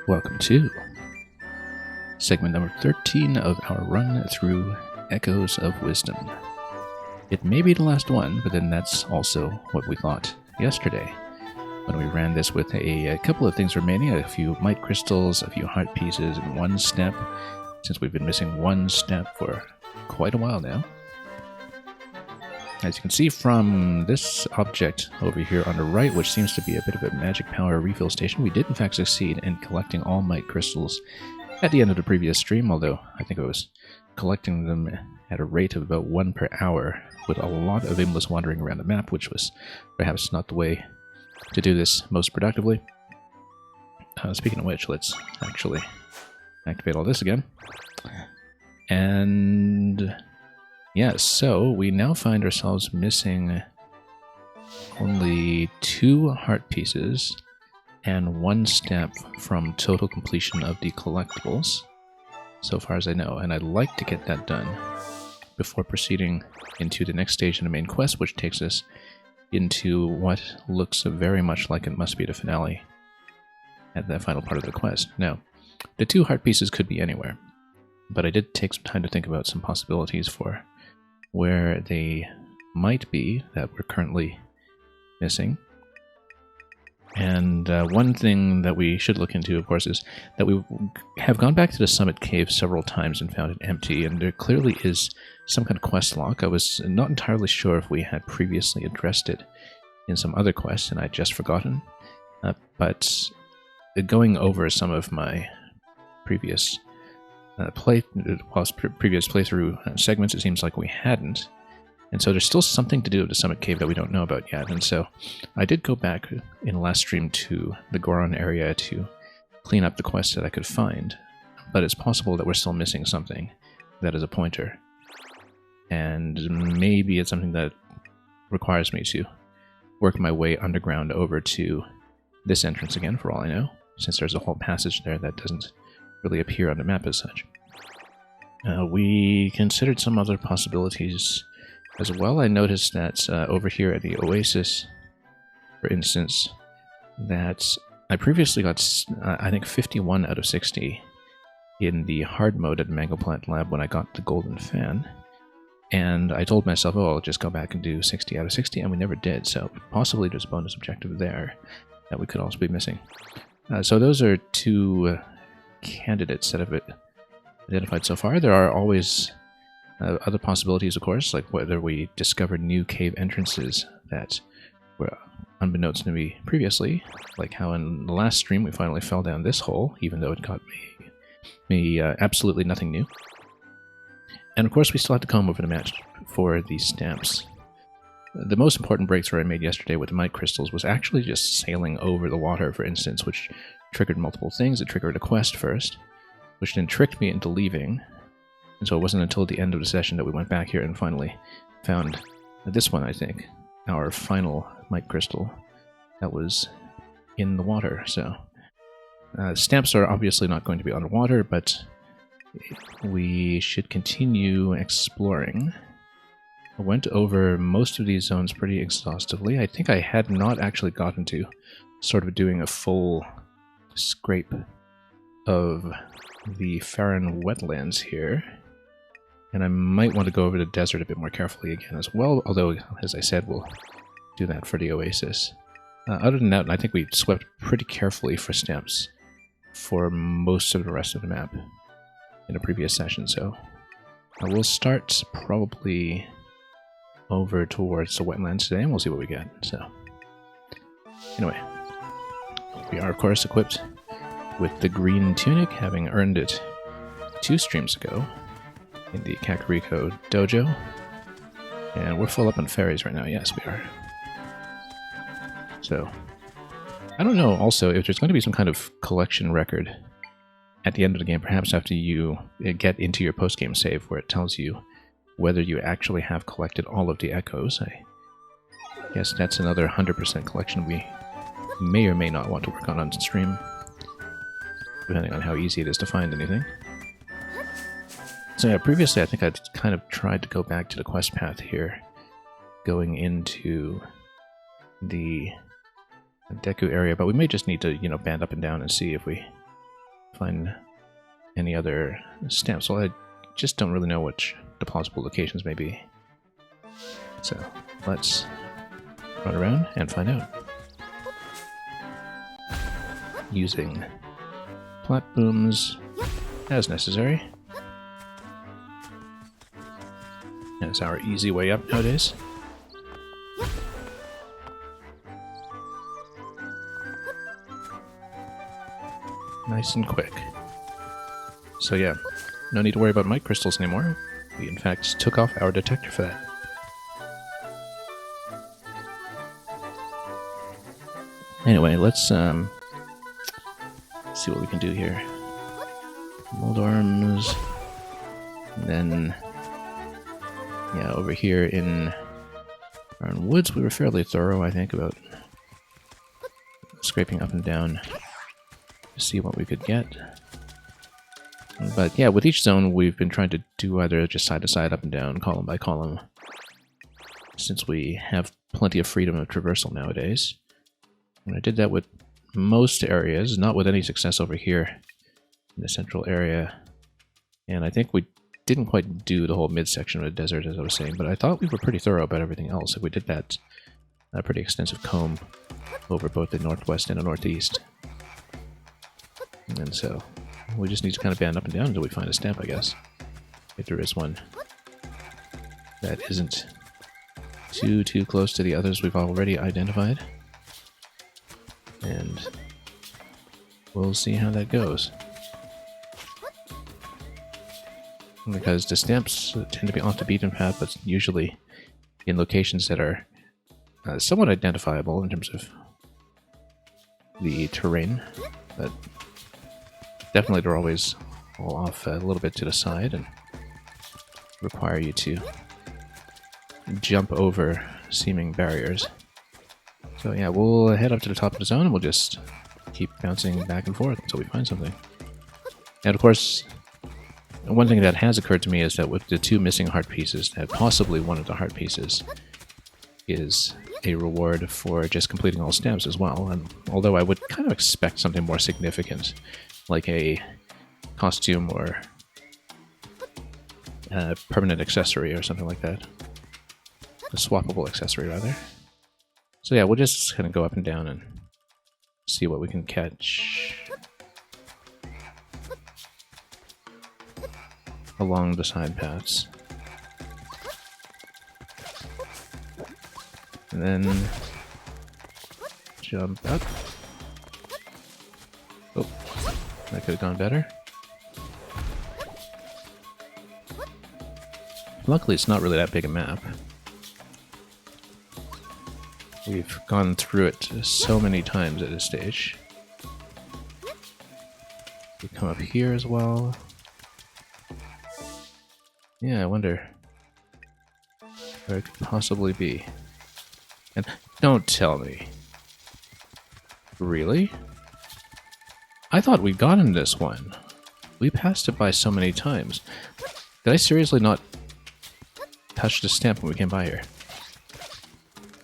Welcome to segment number 13 of our run through Echoes of Wisdom. It may be the last one, but then that's also what we thought yesterday when we ran this with a couple of things remaining, a few Might Crystals, a few Heart Pieces, and one step, since we've been missing one step for quite a while now. As you can see from this object over here on the right, which seems to be a bit of a magic power refill station, we did in fact succeed in collecting all Might Crystals at the end of the previous stream, although I think I was collecting them at a rate of about 1 per hour, with a lot of aimless wandering around the map, which was perhaps not the way to do this most productively. Speaking of which, let's actually activate all this again. And yes, so we now find ourselves missing only 2 heart pieces and 1 step from total completion of the collectibles, so far as I know, and I'd like to get that done before proceeding into the next stage in the main quest, which takes us into what looks very much like it must be the finale at that final part of the quest. Now, the 2 heart pieces could be anywhere, but I did take some time to think about some possibilities for where they might be that we're currently missing. And one thing that we should look into, of course, is that we have gone back to the Summit Cave several times and found it empty, and there clearly is some kind of quest lock. I was not entirely sure if we had previously addressed it in some other quest, and I'd just forgotten. But going over some of my previous previous playthrough segments, it seems like we hadn't. And so there's still something to do with the Summit Cave that we don't know about yet. And so I did go back in the last stream to the Goron area to clean up the quests that I could find. But it's possible that we're still missing something that is a pointer. And maybe it's something that requires me to work my way underground over to this entrance again, for all I know, since there's a whole passage there that doesn't really appear on the map as such. We considered some other possibilities as well. I noticed that over here at the Oasis, for instance, that I previously got, I think, 51 out of 60 in the hard mode at Mango Plant Lab when I got the Golden Fan. And I told myself, oh, I'll just go back and do 60 out of 60, and we never did. So possibly there's a bonus objective there that we could also be missing. So those are 2 candidates that have been identified so far. There are always other possibilities, of course, like whether we discovered new cave entrances that were unbeknownst to me previously, like how in the last stream we finally fell down this hole, even though it got me absolutely nothing new. And of course we still have to comb over the map for these stamps. The most important breakthrough I made yesterday with the Might Crystals was actually just sailing over the water, for instance, which triggered multiple things. It triggered a quest first, which then tricked me into leaving. And so it wasn't until the end of the session that we went back here and finally found this one, I think, our final Might Crystal that was in the water. So stamps are obviously not going to be underwater, but we should continue exploring. I went over most of these zones pretty exhaustively. I think I had not actually gotten to sort of doing a full scrape of the Farron wetlands here. And I might want to go over the desert a bit more carefully again as well, although, as I said, we'll do that for the Oasis. Other than that, I think we swept pretty carefully for stamps for most of the rest of the map in a previous session, so we'll start probably over towards the wetlands today, and we'll see what we get. So, anyway, we are, of course, equipped with the green tunic, having earned it 2 streams ago in the Kakariko Dojo. And we're full up on fairies right now. Yes, we are. So, I don't know also if there's going to be some kind of collection record at the end of the game, perhaps after you get into your post-game save, where it tells you whether you actually have collected all of the echoes. I guess that's another 100% collection we may or may not want to work on stream, depending on how easy it is to find anything. So yeah, previously I think I'd kind of tried to go back to the quest path here, going into the Deku area, but we may just need to, band up and down and see if we find any other stamps. Well, I just don't really know which the possible locations may be. So let's run around and find out. Using plat booms as necessary. That's our easy way up nowadays. Nice and quick. So yeah, no need to worry about mic crystals anymore. We in fact took off our detector for that. Anyway, let's see what we can do here. Mold arms. And then, yeah, over here in Iron Woods, we were fairly thorough, I think, about scraping up and down to see what we could get. But yeah, with each zone, we've been trying to do either just side to side, up and down, column by column, since we have plenty of freedom of traversal nowadays. And I did that with most areas, not with any success over here in the central area. And I think we didn't quite do the whole midsection of the desert, as I was saying, but I thought we were pretty thorough about everything else. If we did that pretty extensive comb over both the northwest and the northeast. And so we just need to kind of band up and down until we find a stamp, I guess. If there is one that isn't too close to the others we've already identified. And we'll see how that goes. Because the stamps tend to be off the beaten path, but usually in locations that are somewhat identifiable in terms of the terrain. But definitely they're always all off a little bit to the side and require you to jump over seeming barriers. So yeah, we'll head up to the top of the zone and we'll just keep bouncing back and forth until we find something. And of course, one thing that has occurred to me is that with the 2 missing heart pieces, that possibly one of the heart pieces is a reward for just completing all stamps as well. And although I would kind of expect something more significant, like a costume or a permanent accessory or something like that. A swappable accessory, rather. So yeah, we'll just kind of go up and down and see what we can catch along the side paths. And then jump up. Oh, that could have gone better. Luckily, it's not really that big a map. We've gone through it so many times at this stage. We come up here as well. Yeah, I wonder where it could possibly be. And don't tell me. Really? I thought we'd gotten this one. We passed it by so many times. Did I seriously not touch the stamp when we came by here?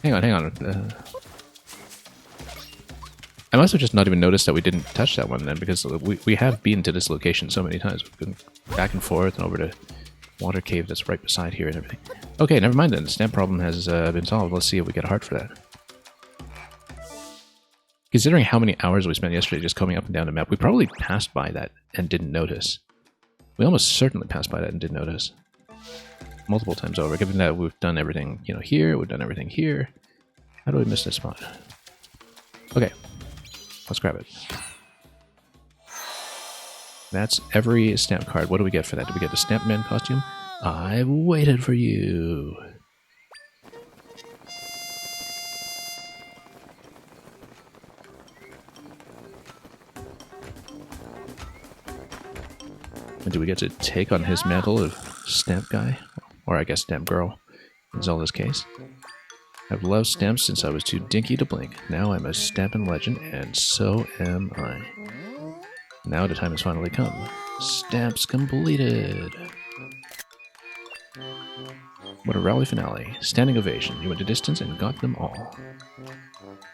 Hang on. I must have just not even noticed that we didn't touch that one then, because we have been to this location so many times. We've been back and forth and over to Water Cave that's right beside here and everything. Okay, never mind then. The stamp problem has been solved. Let's see if we get a heart for that. Considering how many hours we spent yesterday just combing up and down the map, we probably passed by that and didn't notice. We almost certainly passed by that and didn't notice. Multiple times over, given that we've done everything, here, we've done everything here. How do we miss this spot? Okay, let's grab it. That's every stamp card. What do we get for that? Do we get the Stamp Man costume? I've waited for you. And do we get to take on his mantle of Stamp Guy? Or I guess Stamp Girl, in Zelda's case. I've loved stamps since I was too dinky to blink. Now I'm a stampin' legend, and so am I. Now the time has finally come. Stamps completed! What a rally finale. Standing ovation. You went the distance and got them all.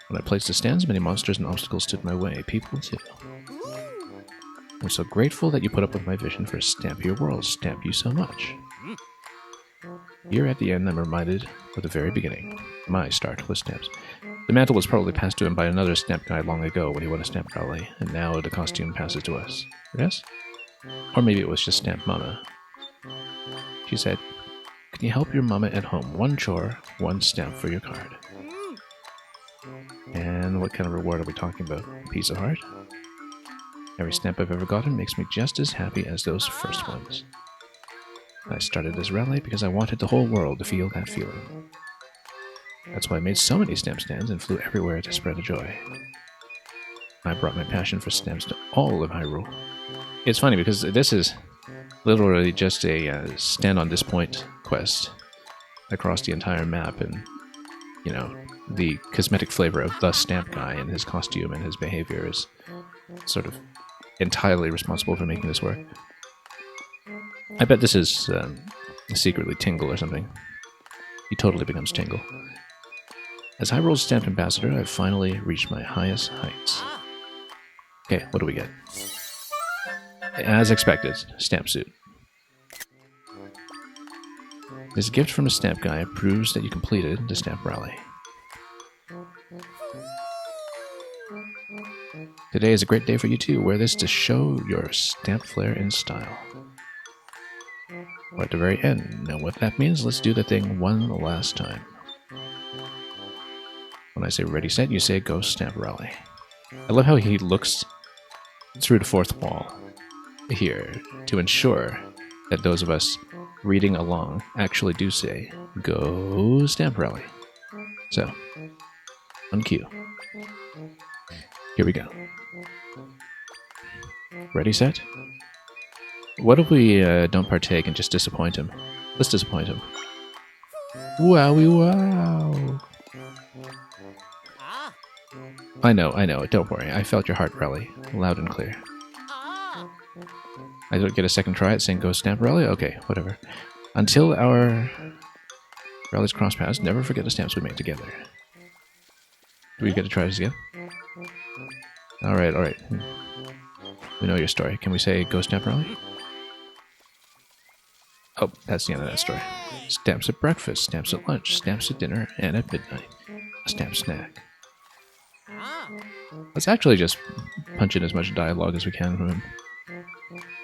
When I placed the stands, many monsters and obstacles stood in my way. People too. I'm so grateful that you put up with my vision for Stampier World. Stamp you so much. Here at the end, I'm reminded of the very beginning. My start with stamps. The mantle was probably passed to him by another stamp guy long ago when he won a stamp rally, and now the costume passes to us. Yes? Or maybe it was just Stamp Mama. She said, "Can you help your mama at home? One chore, one stamp for your card." And what kind of reward are we talking about? A piece of heart? Every stamp I've ever gotten makes me just as happy as those first ones. I started this rally because I wanted the whole world to feel that feeling. That's why I made so many stamp stands and flew everywhere to spread the joy. I brought my passion for stamps to all of Hyrule. It's funny because this is literally just a stand on this point quest across the entire map, and you know, the cosmetic flavor of the stamp guy and his costume and his behavior is sort of entirely responsible for making this work. I bet this is secretly Tingle or something. He totally becomes Tingle. As Hyrule's Stamp Ambassador, I've finally reached my highest heights. Okay, what do we get? As expected, Stamp Suit. This gift from the Stamp Guy proves that you completed the Stamp Rally. Today is a great day for you too. Wear this to show your stamp flair in style. We're at the very end. Know what that means? Let's do the thing one last time. When I say ready, set, you say go Stamp Rally. I love how he looks through the fourth wall here to ensure that those of us reading along actually do say go Stamp Rally. So, on cue. Here we go. Ready, set? What if we don't partake and just disappoint him? Let's disappoint him. Wowie wow! I know, don't worry. I felt your heart rally, loud and clear. I don't get a second try at saying go Stamp Rally? Okay, whatever. Until our rallies cross paths, never forget the stamps we made together. Do we get to try this again? Alright. We know your story. Can we say go Stamp Rally? Oh, that's the end of that story. Stamps at breakfast, stamps at lunch, stamps at dinner, and at midnight. A stamp snack. Let's actually just punch in as much dialogue as we can from him.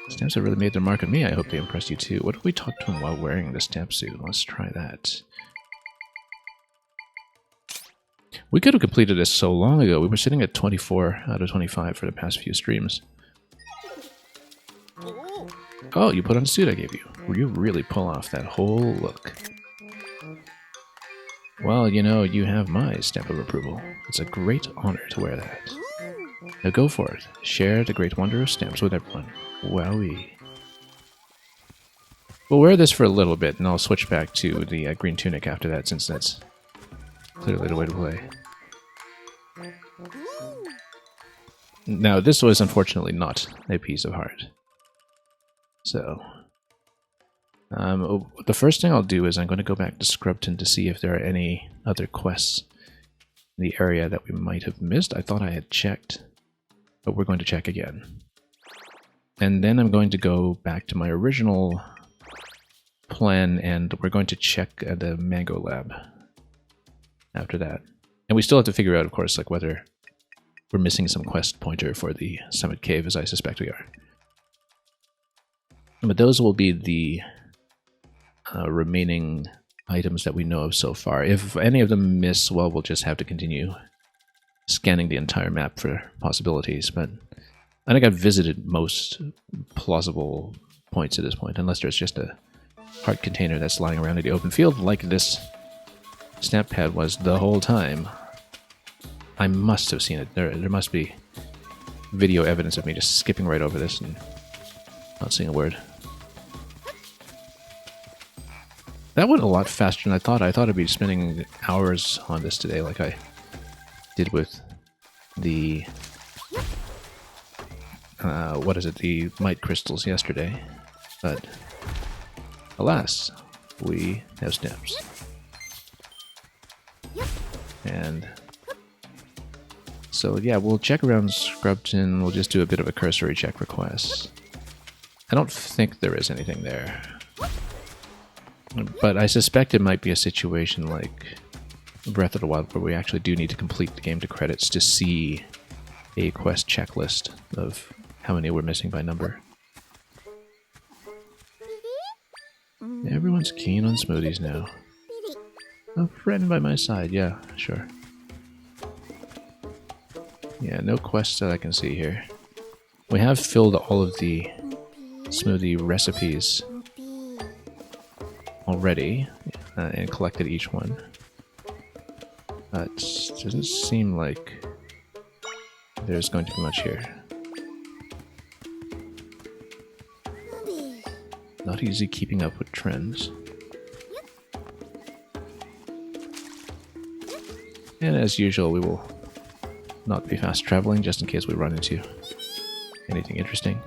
Stamps have really made their mark on me. I hope they impressed you too. What if we talk to him while wearing the stamp suit? Let's try that. We could have completed this so long ago. We were sitting at 24 out of 25 for the past few streams. Oh, you put on the suit I gave you. You really pull off that whole look. Well, you know, you have my stamp of approval. It's a great honor to wear that. Now go for it. Share the great wonder of stamps with everyone. Wowee. We'll wear this for a little bit, and I'll switch back to the green tunic after that, since that's clearly the way to play. Now, this was unfortunately not a piece of heart. So, the first thing I'll do is I'm going to go back to Scrubton to see if there are any other quests in the area that we might have missed. I thought I had checked, but we're going to check again. And then I'm going to go back to my original plan, and we're going to check the Mango Lab after that. And we still have to figure out, of course, like whether we're missing some quest pointer for the Summit Cave, as I suspect we are. But those will be the remaining items that we know of so far. If any of them miss, well, we'll just have to continue scanning the entire map for possibilities. But I think I've visited most plausible points at this point, unless there's just a heart container that's lying around in the open field, like this stamp pad was the whole time. I must have seen it. There must be video evidence of me just skipping right over this and not saying a word. That went a lot faster than I thought. I thought I'd be spending hours on this today, like I did with the the Might Crystals yesterday. But alas, we have stamps. And So yeah, we'll check around Scrubton. We'll just do a bit of a cursory check for quests. I don't think there is anything there. But I suspect it might be a situation like Breath of the Wild where we actually do need to complete the game to credits to see a quest checklist of how many we're missing by number. Everyone's keen on smoothies now. A friend by my side, yeah, sure. Yeah, no quests that I can see here. We have filled all of the smoothie recipes already and collected each one. But it doesn't seem like there's going to be much here. Not easy keeping up with trends. And as usual, we will not be fast traveling just in case we run into anything interesting.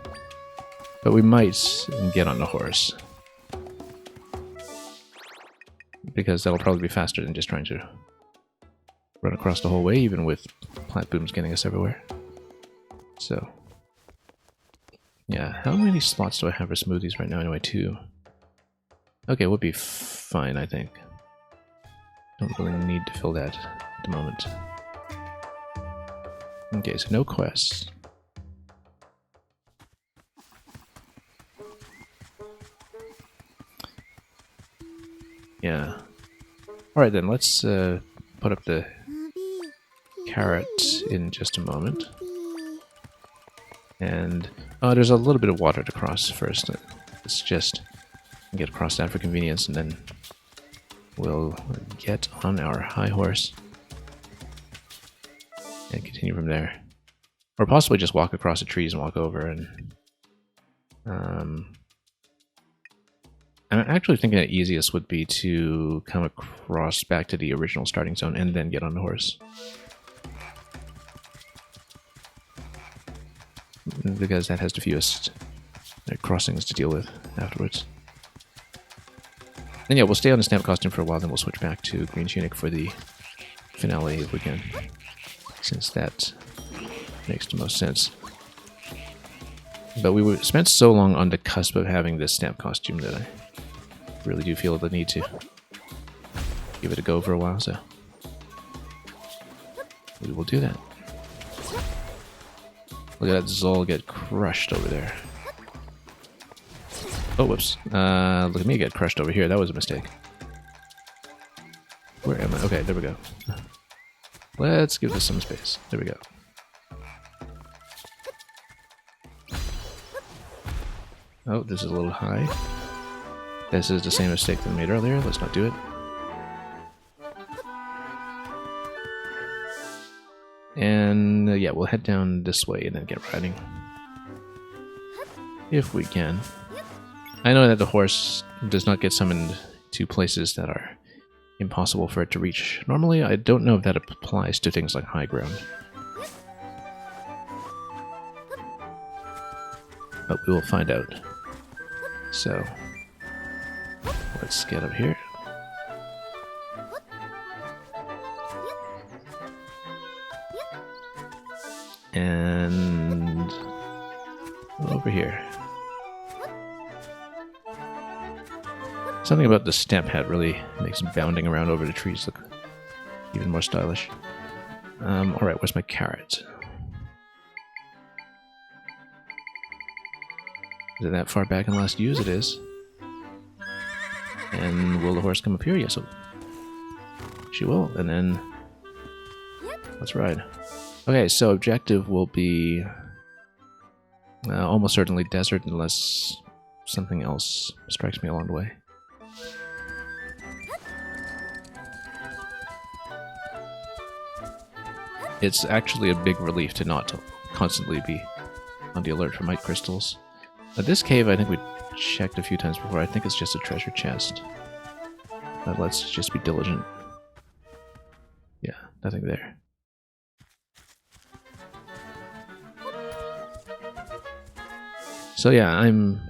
But we might get on the horse. Because that'll probably be faster than just trying to run across the whole way, even with plant booms getting us everywhere. So, yeah, how many slots do I have for smoothies right now? Anyway, 2. Okay, we'll be fine, I think. Don't really need to fill that at the moment. Okay, so no quests. Yeah. Alright then, let's put up the carrot in just a moment. And, oh, there's a little bit of water to cross first. Let's just get across that for convenience, and then we'll get on our high horse and continue from there. Or possibly just walk across the trees and walk over. And I'm actually thinking the easiest would be to come across back to the original starting zone and then get on the horse. Because that has the fewest crossings to deal with afterwards. And yeah, we'll stay on the stamp costume for a while, then we'll switch back to Green Tunic for the finale if we can. Since that makes the most sense. But we spent so long on the cusp of having this stamp costume that I really do feel the need to give it a go for a while, so we will do that. Look at that Zol get crushed over there. Oh, whoops. Look at me get crushed over here. That was a mistake. Where am I? Okay, there we go. Let's give this some space. There we go. Oh, this is a little high. This is the same mistake that I made earlier. Let's not do it. And yeah, we'll head down this way and then get riding. If we can. I know that the horse does not get summoned to places that are impossible for it to reach. Normally, I don't know if that applies to things like high ground. But we will find out. So, let's get up here. And over here. Something about the stamp hat really makes bounding around over the trees look even more stylish. Alright, where's my carrot? Is it that far back in last use? It is. And will the horse come up here? Yes, she will. And then let's ride. Okay, so objective will be almost certainly desert unless something else strikes me along the way. It's actually a big relief to not constantly be on the alert for mite crystals. This cave, I think we checked a few times before. I think it's just a treasure chest. But let's just be diligent. Yeah, nothing there. So yeah, I'm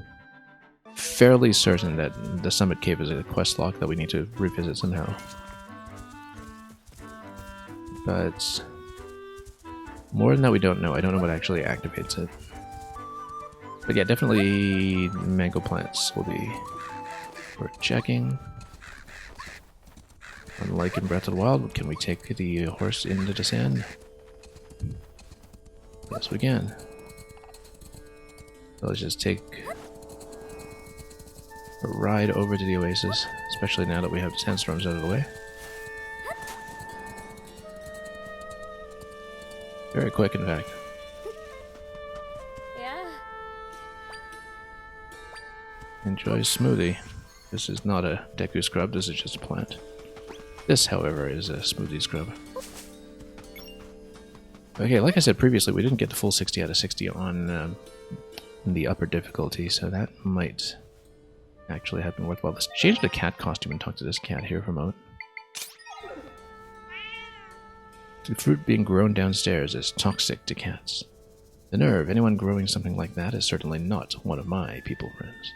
fairly certain that the Summit Cave is a quest log that we need to revisit somehow. But More than that we don't know. I don't know what actually activates it. But yeah, definitely mango plants will be worth checking. Unlike in Breath of the Wild, can we take the horse into the sand? Yes, we can. So let's just take a ride over to the oasis, especially now that we have sandstorms out of the way. Very quick, in fact. Yeah. Enjoy smoothie. This is not a Deku scrub, this is just a plant. This, however, is a smoothie scrub. Okay, like I said previously, we didn't get the full 60 out of 60 on the upper difficulty, so that might actually have been worthwhile. Let's change the cat costume and talk to this cat here for a moment. The fruit being grown downstairs is toxic to cats. The nerve, anyone growing something like that is certainly not one of my people friends.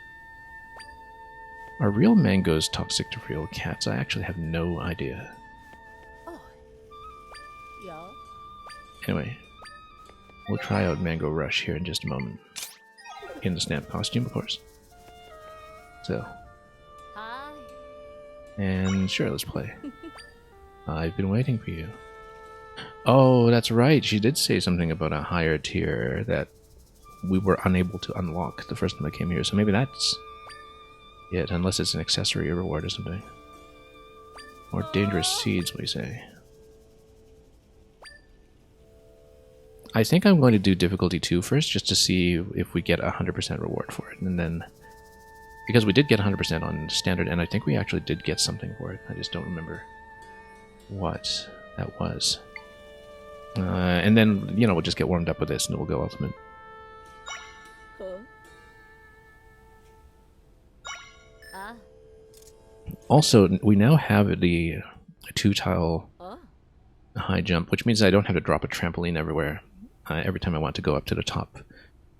Are real mangoes toxic to real cats? I actually have no idea. Oh. Yo. Anyway, we'll try out Mango Rush here in just a moment. In the Snap costume, of course. So. Hi. And sure, let's play. I've been waiting for you. Oh, that's right. She did say something about a higher tier that we were unable to unlock the first time I came here. So maybe that's it, unless it's an accessory or reward or something. More dangerous seeds, we say. I think I'm going to do difficulty 2 first, just to see if we get 100% reward for it. And then, because we did get 100% on standard, and I think we actually did get something for it. I just don't remember what that was. And then, you know, we'll just get warmed up with this and we'll go ultimate. Cool. Also, we now have the 2-tile high jump, which means I don't have to drop a trampoline everywhere every time I want to go up to the top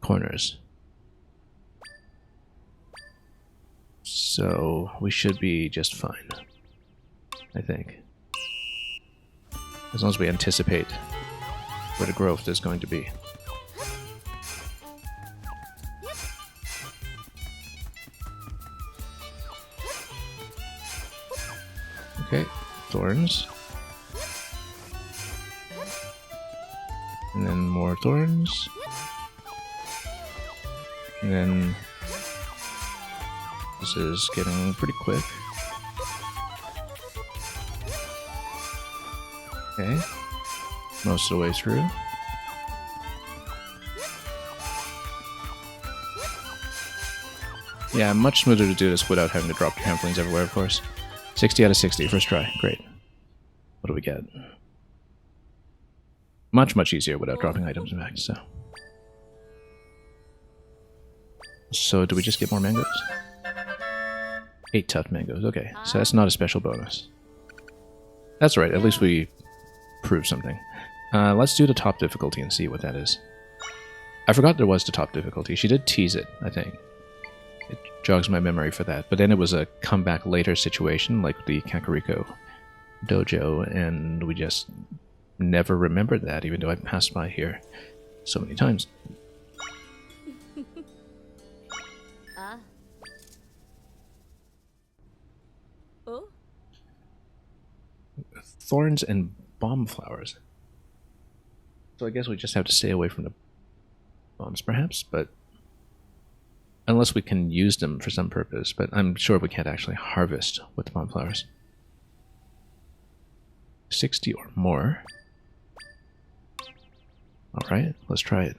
corners. So we should be just fine, I think. As long as we anticipate where the growth is going to be. Okay, thorns. And then more thorns. And then this is getting pretty quick. Okay, most of the way through. Yeah, much smoother to do this without having to drop trampolines everywhere, of course. 60 out of 60, first try. Great. What do we get? Much, much easier without dropping items, in fact, so. So, do we just get more mangoes? 8 tough mangoes, okay. So that's not a special bonus. That's right, at least we proved something. Let's do the top difficulty and see what that is. I forgot there was the top difficulty. She did tease it, I think. It jogs my memory for that. But then it was a come back later situation, like the Kakariko dojo, and we just never remembered that, even though I passed by here so many times. Oh. Thorns and bomb flowers. So I guess we just have to stay away from the bombs, perhaps, but unless we can use them for some purpose, but I'm sure we can't actually harvest with the bomb flowers. 60 or more. Alright, let's try it.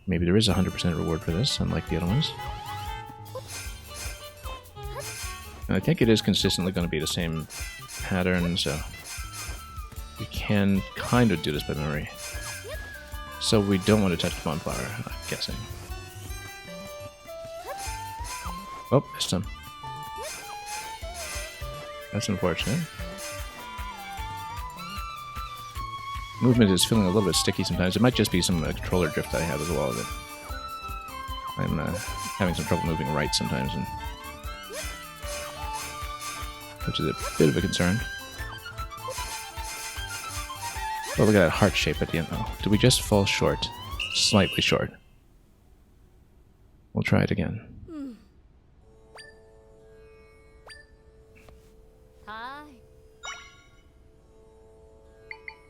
Maybe there is a 100% reward for this, unlike the other ones. I think it is consistently going to be the same pattern, so we can kind of do this by memory. So we don't want to touch the bonfire, I'm guessing. Oh, missed him. That's unfortunate. Movement is feeling a little bit sticky sometimes. It might just be some controller drift that I have as well. That I'm having some trouble moving right sometimes, and which is a bit of a concern. Oh, look at that heart shape at the end. Oh, did we just fall short? Slightly short. We'll try it again. Hi.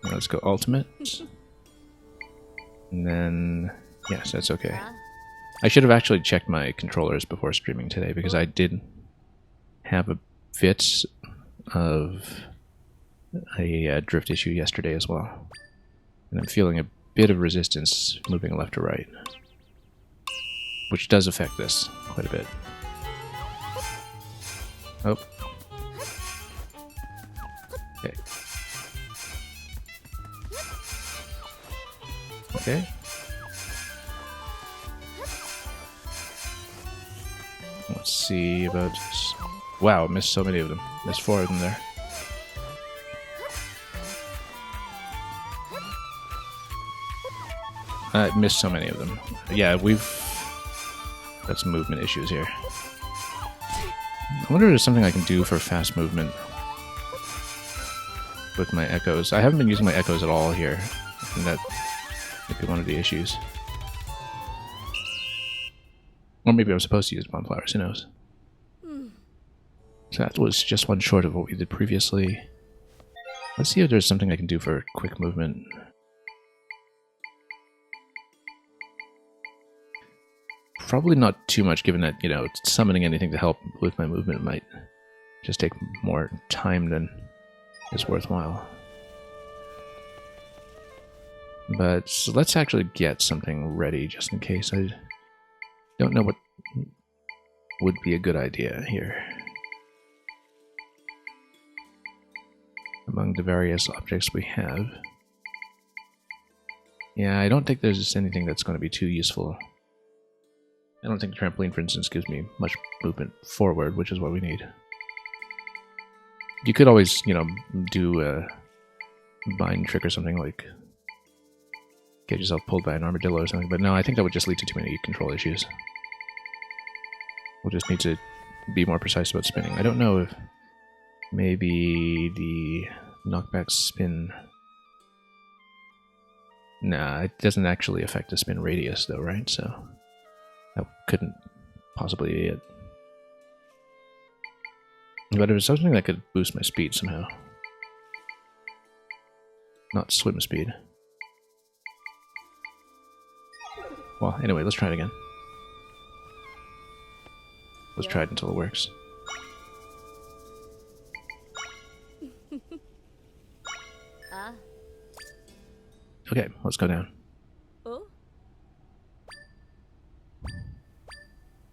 Let's go ultimate. And then, yes, that's okay. Ah. I should have actually checked my controllers before streaming today because I did have a bit of a drift issue yesterday as well. And I'm feeling a bit of resistance moving left to right, which does affect this quite a bit. Oh. Okay. Okay. Let's see about this. Wow, missed so many of them. There's 4 of them there. I missed so many of them. Yeah, we've got some movement issues here. I wonder if there's something I can do for fast movement with my echoes. I haven't been using my echoes at all here, and that might be one of the issues. Or maybe I'm supposed to use bonflowers, who knows? So that was just one short of what we did previously. Let's see if there's something I can do for quick movement. Probably not too much, given that, you know, summoning anything to help with my movement might just take more time than is worthwhile. But so let's actually get something ready just in case. I don't know what would be a good idea here. Among the various objects we have. Yeah, I don't think there's anything that's going to be too useful. I don't think the trampoline, for instance, gives me much movement forward, which is what we need. You could always, you know, do a bind trick or something, like get yourself pulled by an armadillo or something, but no, I think that would just lead to too many control issues. We'll just need to be more precise about spinning. I don't know if maybe the knockback spin... Nah, it doesn't actually affect the spin radius though, right? So that couldn't possibly be it. But it was something that could boost my speed somehow. Not swim speed. Well, anyway, let's try it again. Let's try it until it works. Okay, let's go down. Oh.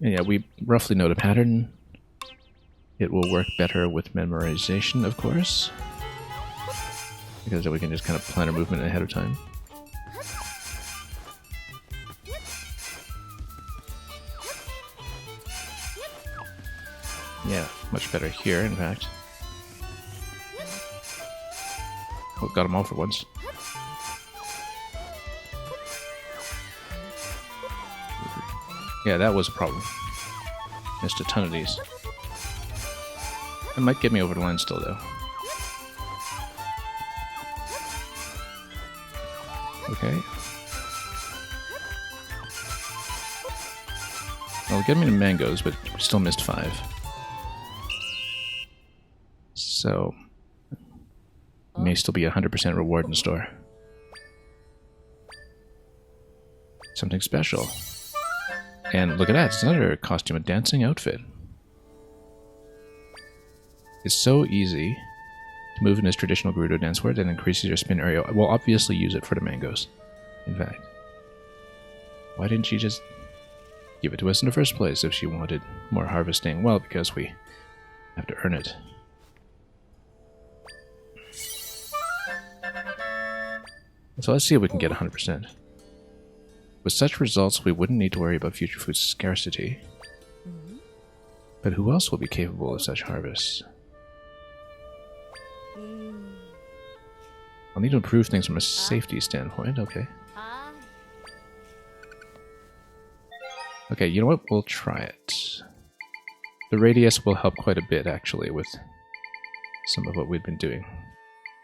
And yeah, we roughly know the pattern. It will work better with memorization, of course, because then we can just kind of plan our movement ahead of time. Yeah, much better here, in fact. Oh, got them all for once. Yeah, that was a problem. Missed a ton of these. It might get me over the line still, though. Okay. Well, it'll get me to mangoes, but we still missed 5. So, may still be 100% reward in store. Something special. And look at that, it's another costume, a dancing outfit. It's so easy to move in this traditional Gerudo dance where it increases your spin area. We'll obviously use it for the mangoes, in fact. Why didn't she just give it to us in the first place if she wanted more harvesting? Well, because we have to earn it. So let's see if we can get 100%. With such results, we wouldn't need to worry about future food scarcity. But who else will be capable of such harvests? I'll need to improve things from a safety standpoint, okay. Okay, you know what? We'll try it. The radius will help quite a bit, actually, with some of what we've been doing.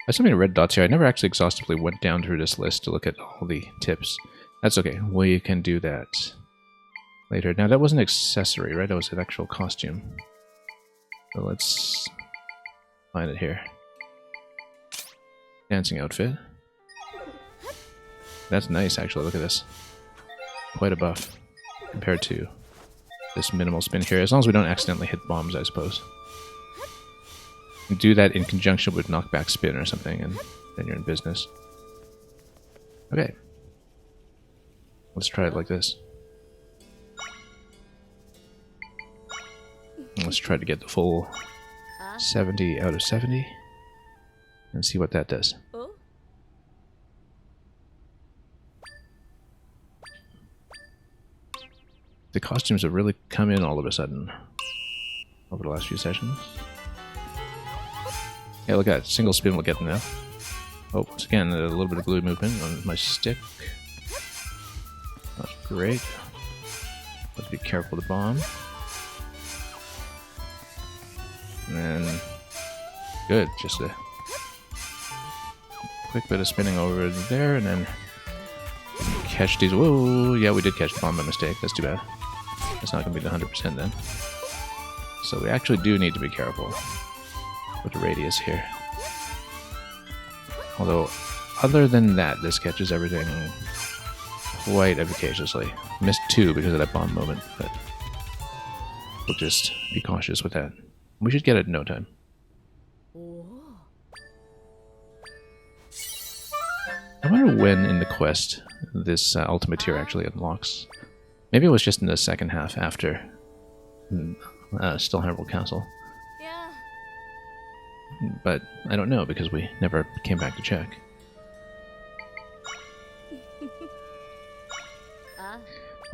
There's so many red dots here. I never actually exhaustively went down through this list to look at all the tips. That's okay. We can do that later. Now, that was an accessory, right? That was an actual costume. So let's find it here. Dancing outfit. That's nice, actually. Look at this. Quite a buff compared to this minimal spin here. As long as we don't accidentally hit bombs, I suppose. You do that in conjunction with knockback spin or something, and then you're in business. Okay. Let's try it like this. And let's try to get the full 70 out of 70 and see what that does. Oh. The costumes have really come in all of a sudden over the last few sessions. Yeah, look at that. Single spin will get them now. Oh, once again, a little bit of glue movement on my stick. That's great. Let's be careful with the bomb. And then, good, just a quick bit of spinning over there, and then catch these. Whoa, yeah, we did catch the bomb by mistake. That's too bad. That's not going to be the 100% then. So we actually do need to be careful with the radius here. Although, other than that, this catches everything quite efficaciously. Missed 2 because of that bomb moment, but we'll just be cautious with that. We should get it in no time. I wonder when in the quest this ultimate tier actually unlocks. Maybe it was just in the second half after Stillhammerl Castle. Yeah. But I don't know because we never came back to check.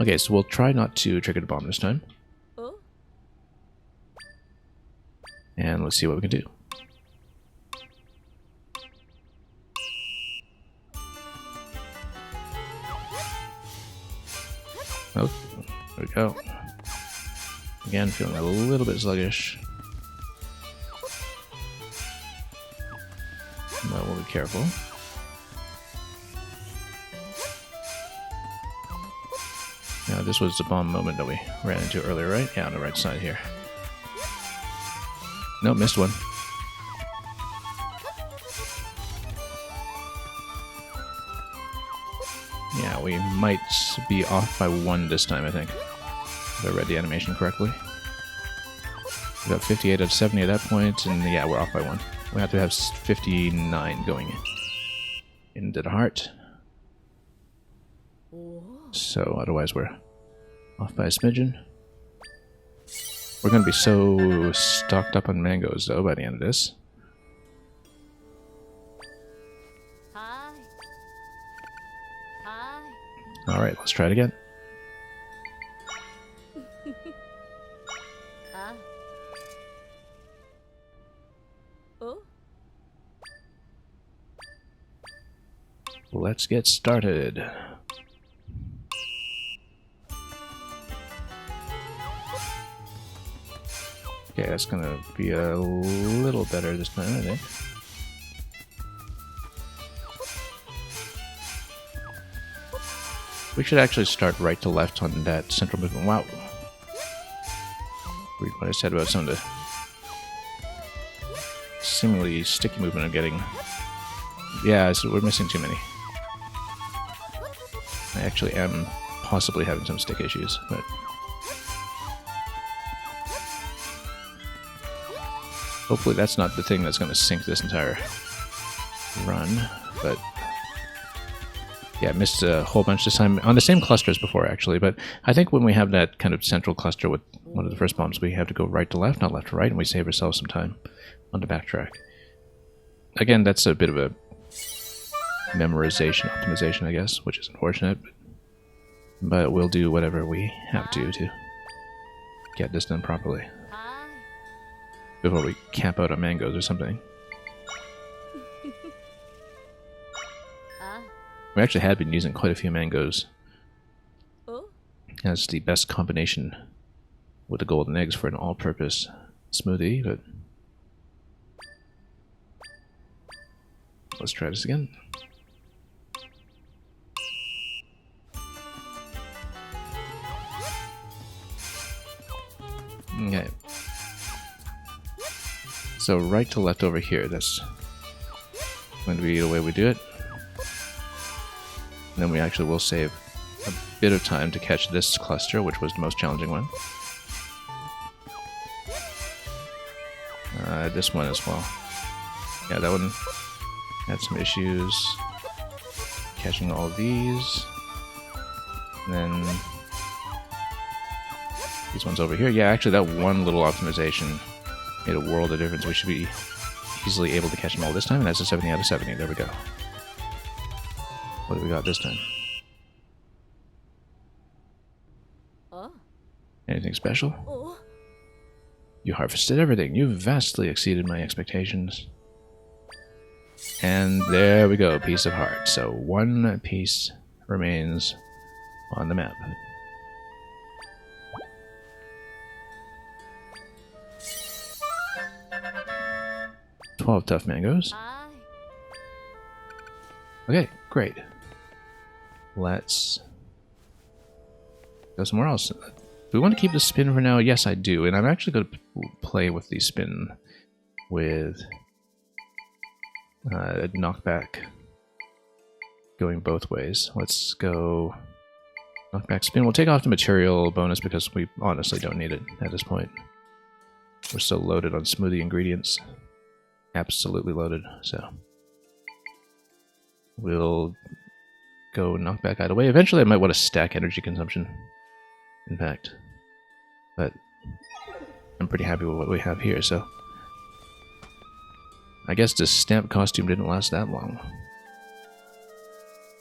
Okay, so we'll try not to trigger the bomb this time. Oh. And let's see what we can do. Oh, there we go. Again, feeling a little bit sluggish. But we'll be careful. Now, this was the bomb moment that we ran into earlier, right? Yeah, on the right side here. Nope, missed one. Yeah, we might be off by 1 this time, I think. If I read the animation correctly. We got 58 out of 70 at that point, and yeah, we're off by 1. We have to have 59 going into the heart. So, otherwise we're off by a smidgen. We're going to be so stocked up on mangoes, though, by the end of this. Hi. Hi. Alright, let's try it again. Oh. Let's get started. Okay, that's gonna be a little better this time, I think. We should actually start right to left on that central movement. Wow. Read what I said about some of the seemingly sticky movement I'm getting. Yeah, so we're missing too many. I actually am possibly having some stick issues, but hopefully that's not the thing that's going to sink this entire run. But yeah, I missed a whole bunch this time on the same cluster as before, actually. But I think when we have that kind of central cluster with one of the first bombs, we have to go right to left, not left to right, and we save ourselves some time on the backtrack. Again, that's a bit of a memorization, optimization, I guess, which is unfortunate. But we'll do whatever we have to get this done properly Hi. before we camp out on mangoes or something. We actually had been using quite a few mangoes Oh. as the best combination with the golden eggs for an all-purpose smoothie, but Let's try this again. Okay. So right to left over here, that's going to be the way we do it. And then we actually will save a bit of time to catch this cluster, which was the most challenging one. This one as well. Yeah, that one had some issues catching all of these. And then these ones over here. Yeah, actually that one little optimization made a world of difference. We should be easily able to catch them all this time, and that's a 70 out of 70. There we go. What do we got this time? Oh. Anything special? Oh. You harvested everything. You vastly exceeded my expectations. And there we go, piece of heart. So one piece remains on the map. "12 tough mangoes." Aye. Okay, great. Let's go somewhere else. Do we want to keep the spin for now? Yes, I do. And I'm actually going to play with the spin with knockback going both ways. Let's go knockback spin. We'll take off the material bonus because we honestly don't need it at this point. We're so loaded on smoothie ingredients. Absolutely loaded, so we'll go knockback either way. Eventually I might want to stack energy consumption, in fact. But I'm pretty happy with what we have here, so I guess the stamp costume didn't last that long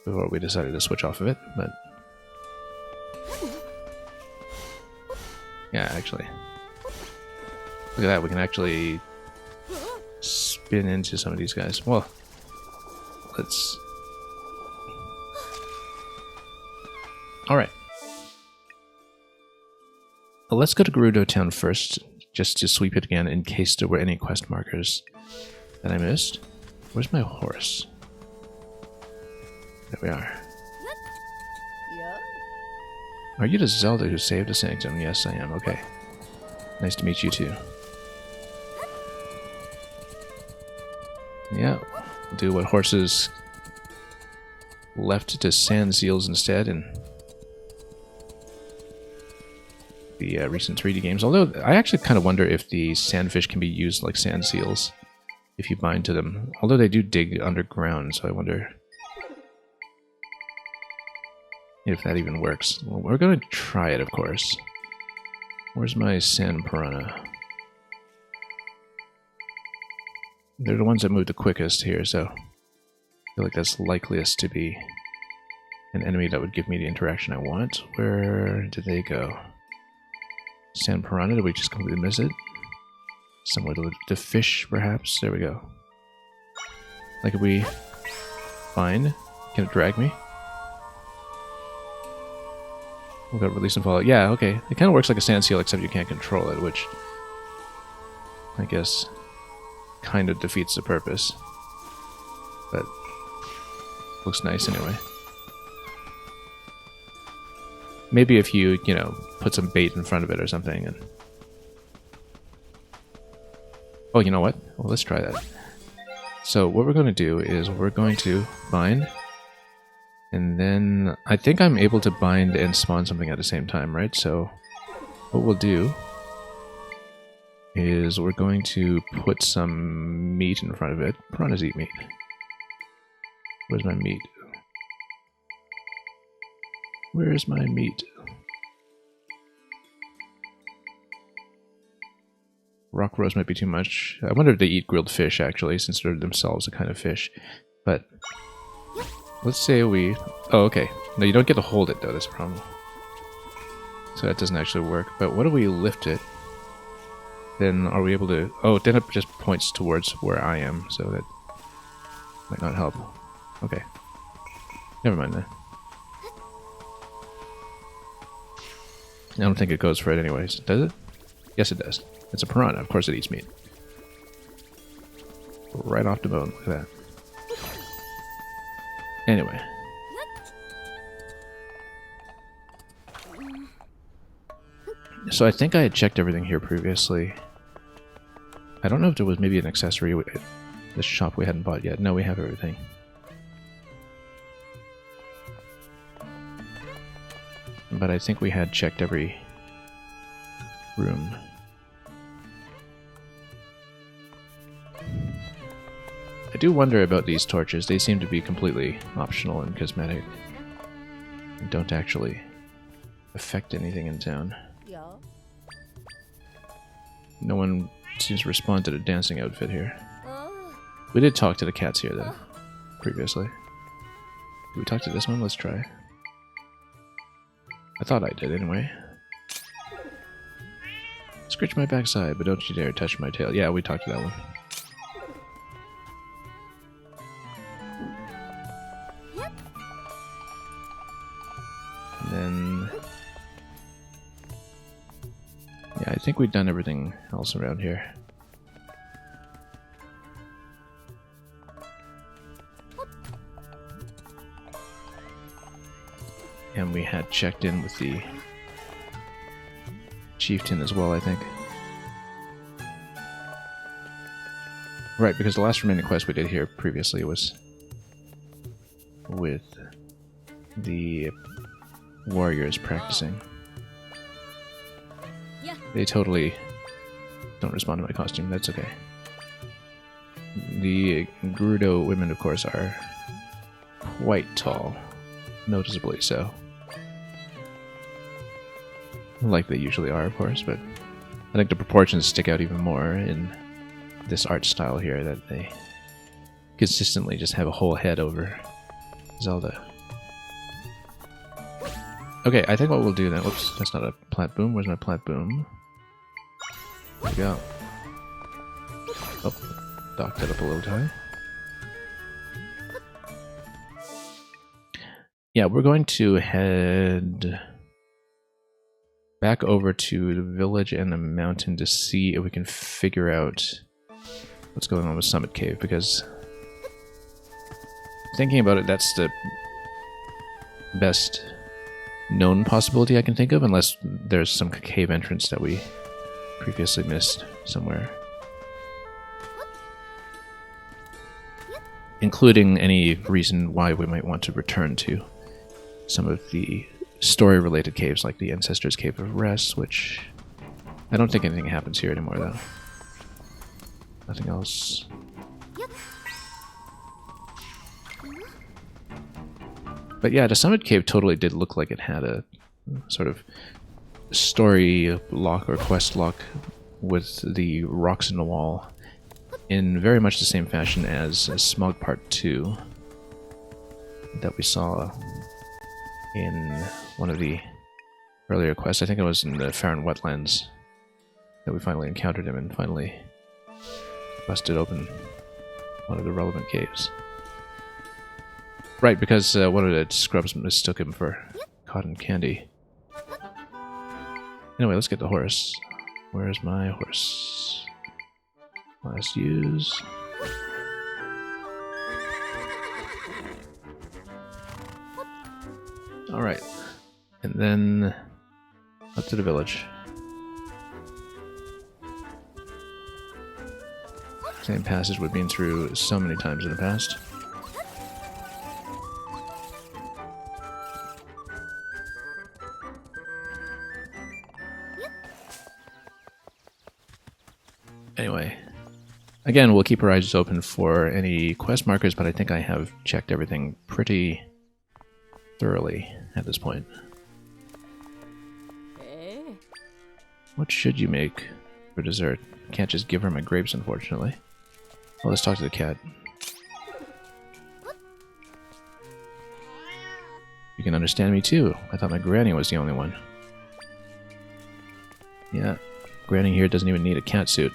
before we decided to switch off of it, but yeah, actually. Look at that, we can actually spin into some of these guys. Well, let's... Alright. Well, let's go to Gerudo Town first, just to sweep it again in case there were any quest markers that I missed. Where's my horse? There we are. Yeah. Are you the Zelda who saved the Sanctum? Yes, I am. Okay. Nice to meet you too. Yeah, we'll do what horses left to sand seals instead in the recent 3D games. Although, I actually kind of wonder if the sandfish can be used like sand seals if you bind to them. Although they do dig underground, so I wonder if that even works. Well, we're going to try it, of course. Where's my sand piranha? They're the ones that move the quickest here, so I feel like that's likeliest to be an enemy that would give me the interaction I want. Where did they go? Sand piranha, did we just completely miss it? Somewhere to the fish, perhaps? There we go. Like, if we find... Can it drag me? We've got release and follow. Yeah, okay. It kind of works like a sand seal, except you can't control it, which I guess kind of defeats the purpose. But looks nice anyway. Maybe if you, you know, put some bait in front of it or something. And oh, you know what? Well, let's try that. So what we're going to do is we're going to bind. And then I think I'm able to bind and spawn something at the same time, right? So what we'll do is we're going to put some meat in front of it. Piranhas eat meat. Where's my meat? Where's my meat? Rock roast might be too much. I wonder if they eat grilled fish, actually, since they're themselves a kind of fish. But let's say we... Oh, okay. No, you don't get to hold it, though. That's a problem. So that doesn't actually work. But what if we lift it? Then are we able to... Oh, then it just points towards where I am, so that might not help. Okay. Never mind then. I don't think it goes for it anyways. Does it? Yes, it does. It's a piranha. Of course it eats meat. Right off the bone. Look at that. Anyway. So I think I had checked everything here previously. I don't know if there was maybe an accessory at the shop we hadn't bought yet. No, we have everything. But I think we had checked every room. I do wonder about these torches. They seem to be completely optional and cosmetic. And don't actually affect anything in town. Yeah. No one seems to respond to the dancing outfit here. Oh. We did talk to the cats here, though, previously. Did we talk to this one? Let's try. I thought I did, anyway. Scratch my backside, but don't you dare touch my tail. Yeah, we talked to that one. And then... yeah, I think we've done everything else around here. And we had checked in with the chieftain as well, I think. Right, because the last remaining quest we did here previously was with the warriors practicing. Yeah. They totally don't respond to my costume, that's okay. The Gerudo women, of course, are quite tall, noticeably so. Like they usually are, of course, but I think the proportions stick out even more in this art style here, that they consistently just have a whole head over Zelda. Okay, I think what we'll do then... whoops, that's not a plat boom. Where's my plat boom? There we go. Oh, docked it up a little high. Yeah, we're going to head back over to the village and the mountain to see if we can figure out what's going on with Summit Cave, because thinking about it, that's the best known possibility I can think of, unless there's some cave entrance that we previously missed somewhere. Including any reason why we might want to return to some of the story-related caves, like the Ancestors' Cave of Rest, which I don't think anything happens here anymore, though. Nothing else. But yeah, the Summit Cave totally did look like it had a sort of story lock or quest lock with the rocks in the wall in very much the same fashion as Smog Part 2 that we saw in one of the earlier quests. I think it was in the Farron Wetlands that we finally encountered him and finally busted open one of the relevant caves. Right, because one of the scrubs mistook him for cotton candy. Anyway, let's get the horse. Where's my horse? Last use. Alright. And then up to the village. Same passage we've been through so many times in the past. Anyway, again, we'll keep our eyes open for any quest markers, but I think I have checked everything pretty thoroughly at this point. Eh. What should you make for dessert? Can't just give her my grapes, unfortunately. Well, let's talk to the cat. You can understand me too. I thought my granny was the only one. Yeah, granny here doesn't even need a cat suit.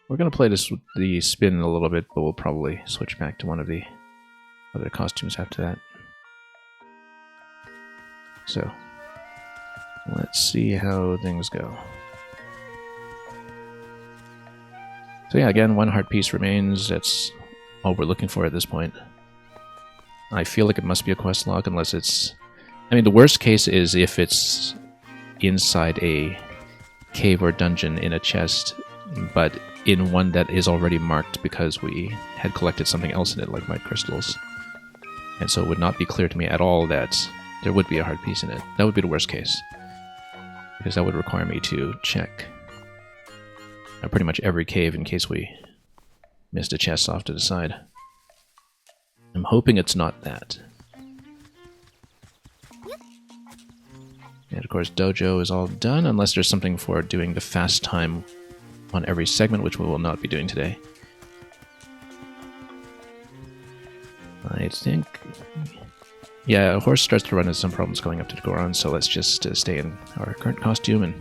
We're going to play this with the spin a little bit, but we'll probably switch back to one of the other costumes after that. So, let's see how things go. So So yeah, again, one heart piece remains. That's all we're looking for at this point. I feel like it must be a quest log unless it's... I mean, the worst case is if it's inside a cave or dungeon in a chest, but in one that is already marked because we had collected something else in it, like might crystals. And so it would not be clear to me at all that there would be a heart piece in it. That would be the worst case. Because that would require me to check pretty much every cave in case we missed a chest off to the side. I'm hoping it's not that. And of course, dojo is all done, unless there's something for doing the fast time on every segment, which we will not be doing today. I think... yeah, a horse starts to run into some problems going up to the Goron, so let's just stay in our current costume and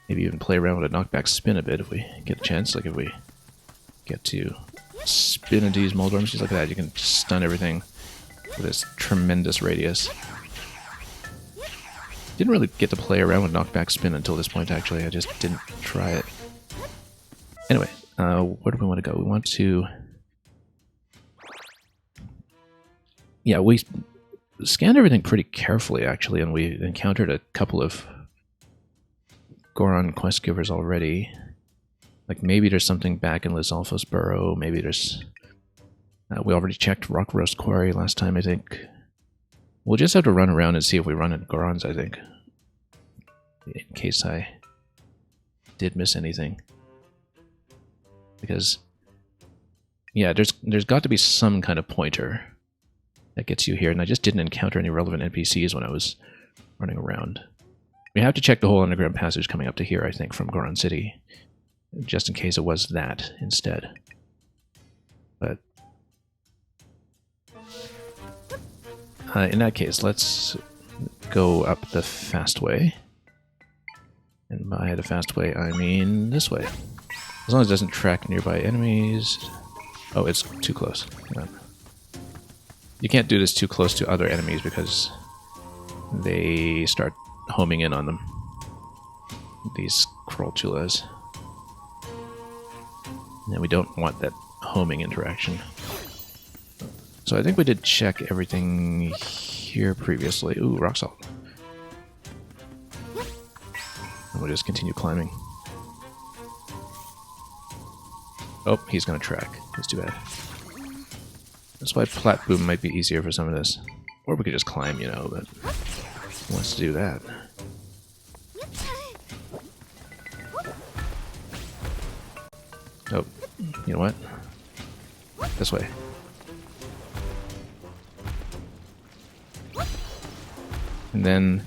maybe even play around with a knockback spin a bit if we get a chance. Like if we get to spin into these mold worms, just like that, you can stun everything with this tremendous radius. Didn't really get to play around with knockback spin until this point, actually. I just didn't try it. Anyway, where do we want to go? We want to... yeah, we scanned everything pretty carefully, actually, and we encountered a couple of Goron quest givers already. Like, maybe there's something back in Lizalfos Burrow, maybe there's... we already checked Rock Roast Quarry last time, I think. We'll just have to run around and see if we run into Gorons, I think. In case I did miss anything. Because, yeah, there's got to be some kind of pointer that gets you here, and I just didn't encounter any relevant NPCs when I was running around. We have to check the whole underground passage coming up to here, I think, from Goron City, just in case it was that instead. But in that case, let's go up the fast way. And by the fast way, I mean this way. As long as it doesn't track nearby enemies... oh, it's too close. Hang on. You can't do this too close to other enemies because they start homing in on them. These Krolchulas. And we don't want that homing interaction. So I think we did check everything here previously. Ooh, rock salt. And we'll just continue climbing. Oh, he's gonna track. That's too bad. That's why Plat Boom might be easier for some of this. Or we could just climb, you know, but who wants to do that? Oh, you know what? This way. And then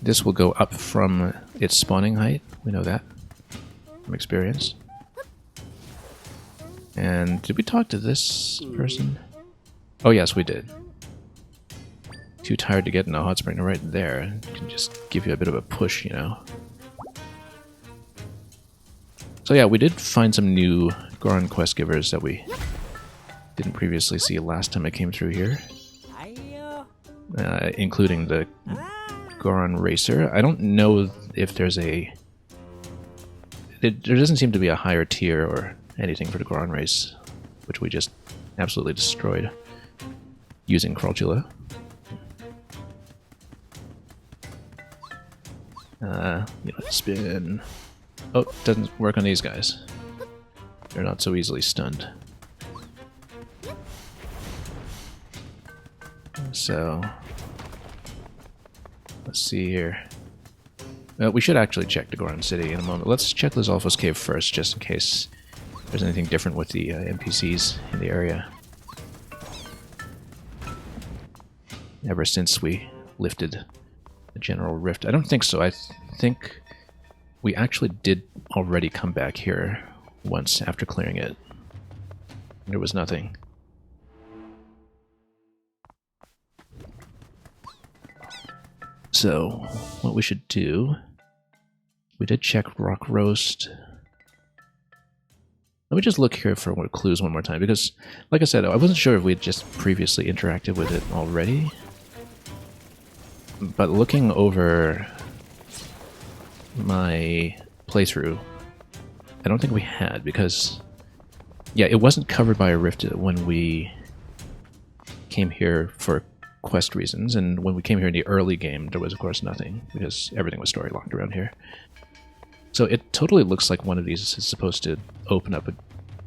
this will go up from its spawning height. We know that from experience. And did we talk to this person? Oh yes, we did. Too tired to get in a hot spring right there. It can just give you a bit of a push, you know. So yeah, we did find some new Goron quest givers that we didn't previously see last time I came through here. Including the Goron Racer. I don't know if there's a... there doesn't seem to be a higher tier or anything for the Goron race, which we just absolutely destroyed using Krolchula. You know, spin. Oh, doesn't work on these guys. They're not so easily stunned. So, let's see here. We should actually check the Goron City in a moment. Let's check Lizalfos Cave first, just in case there's anything different with the NPCs in the area. Ever since we lifted the General Rift. I don't think so. I think we actually did already come back here once after clearing it. There was nothing. So, what we should do... we did check Rock Roast. Let me just look here for more clues one more time, because, like I said, I wasn't sure if we had just previously interacted with it already. But looking over my playthrough, I don't think we had, because Yeah, it wasn't covered by a rift when we came here for quest reasons, and when we came here in the early game, there was of course nothing, because everything was story locked around here. So it totally looks like one of these is supposed to open up a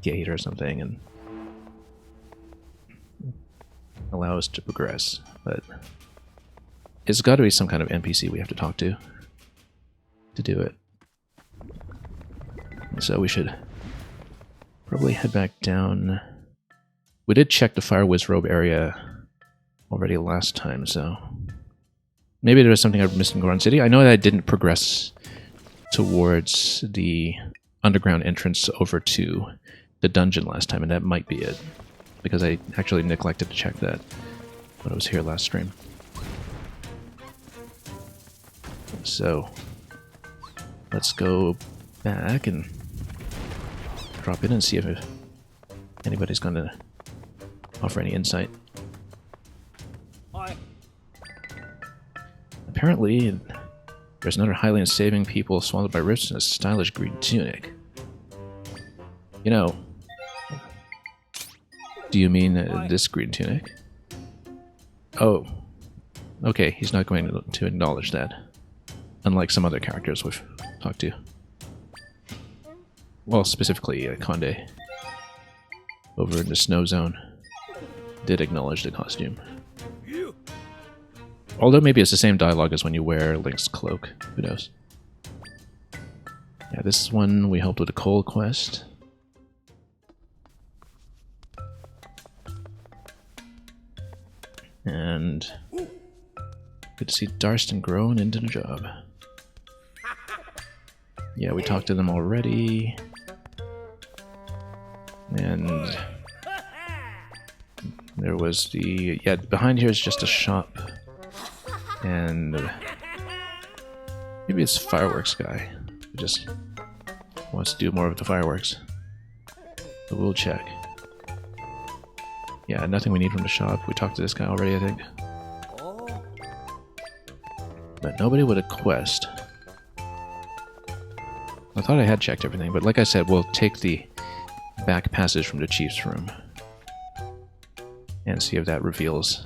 gate or something and allow us to progress, but it's got to be some kind of NPC we have to talk to do it. So we should probably head back down. We did check the Fire Whiz Robe area already last time, so maybe there was something I missed in Goron City. I know that I didn't progress towards the underground entrance over to the dungeon last time, and that might be it, because I actually neglected to check that when I was here last stream. So let's go back and drop in and see if anybody's going to offer any insight. Apparently, there's another Hylian saving people swallowed by rifts in a stylish green tunic. You know, do you mean this green tunic? Oh, okay, he's not going to acknowledge that, unlike some other characters we've talked to. Well, specifically Conde, over in the snow zone, did acknowledge the costume. Although maybe it's the same dialogue as when you wear Link's cloak. Who knows? Yeah, this one we helped with a coal quest. And good to see Darstan grown into the job. Yeah, we talked to them already. And there was the... yeah, behind here is just a shop. And maybe it's Fireworks guy who just wants to do more of the fireworks. But we'll check. Yeah, nothing we need from the shop. We talked to this guy already, I think. But nobody with a quest. I thought I had checked everything, but like I said, we'll take the back passage from the chief's room and see if that reveals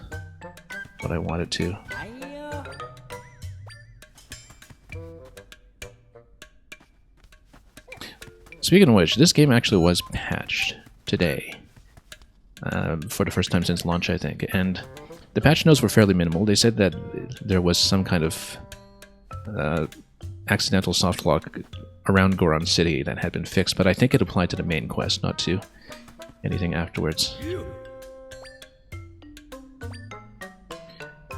what I wanted to. Speaking of which, this game actually was patched today. For the first time since launch, I think. And the patch notes were fairly minimal. They said that there was some kind of accidental soft lock around Goron City that had been fixed, but I think it applied to the main quest, not to anything afterwards.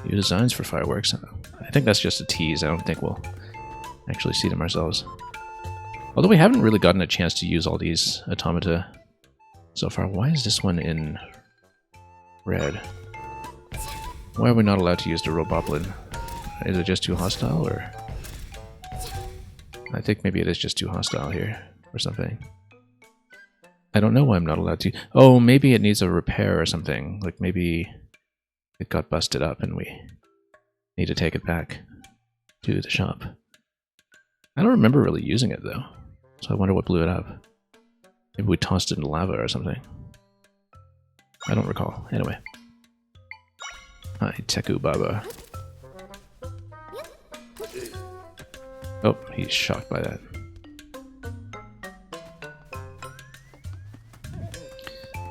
New designs for fireworks. I think that's just a tease. I don't think we'll actually see them ourselves. Although we haven't really gotten a chance to use all these automata so far. Why is this one in red? Why are we not allowed to use the Roboplin? Is it just too hostile, or...? I think maybe it is just too hostile here, or something. I don't know why I'm not allowed to... oh, maybe it needs a repair or something. Like, maybe it got busted up and we need to take it back to the shop. I don't remember really using it, though. So I wonder what blew it up. Maybe we tossed it in lava or something. I don't recall. Anyway. Hi, Teku Baba. Oh, he's shocked by that.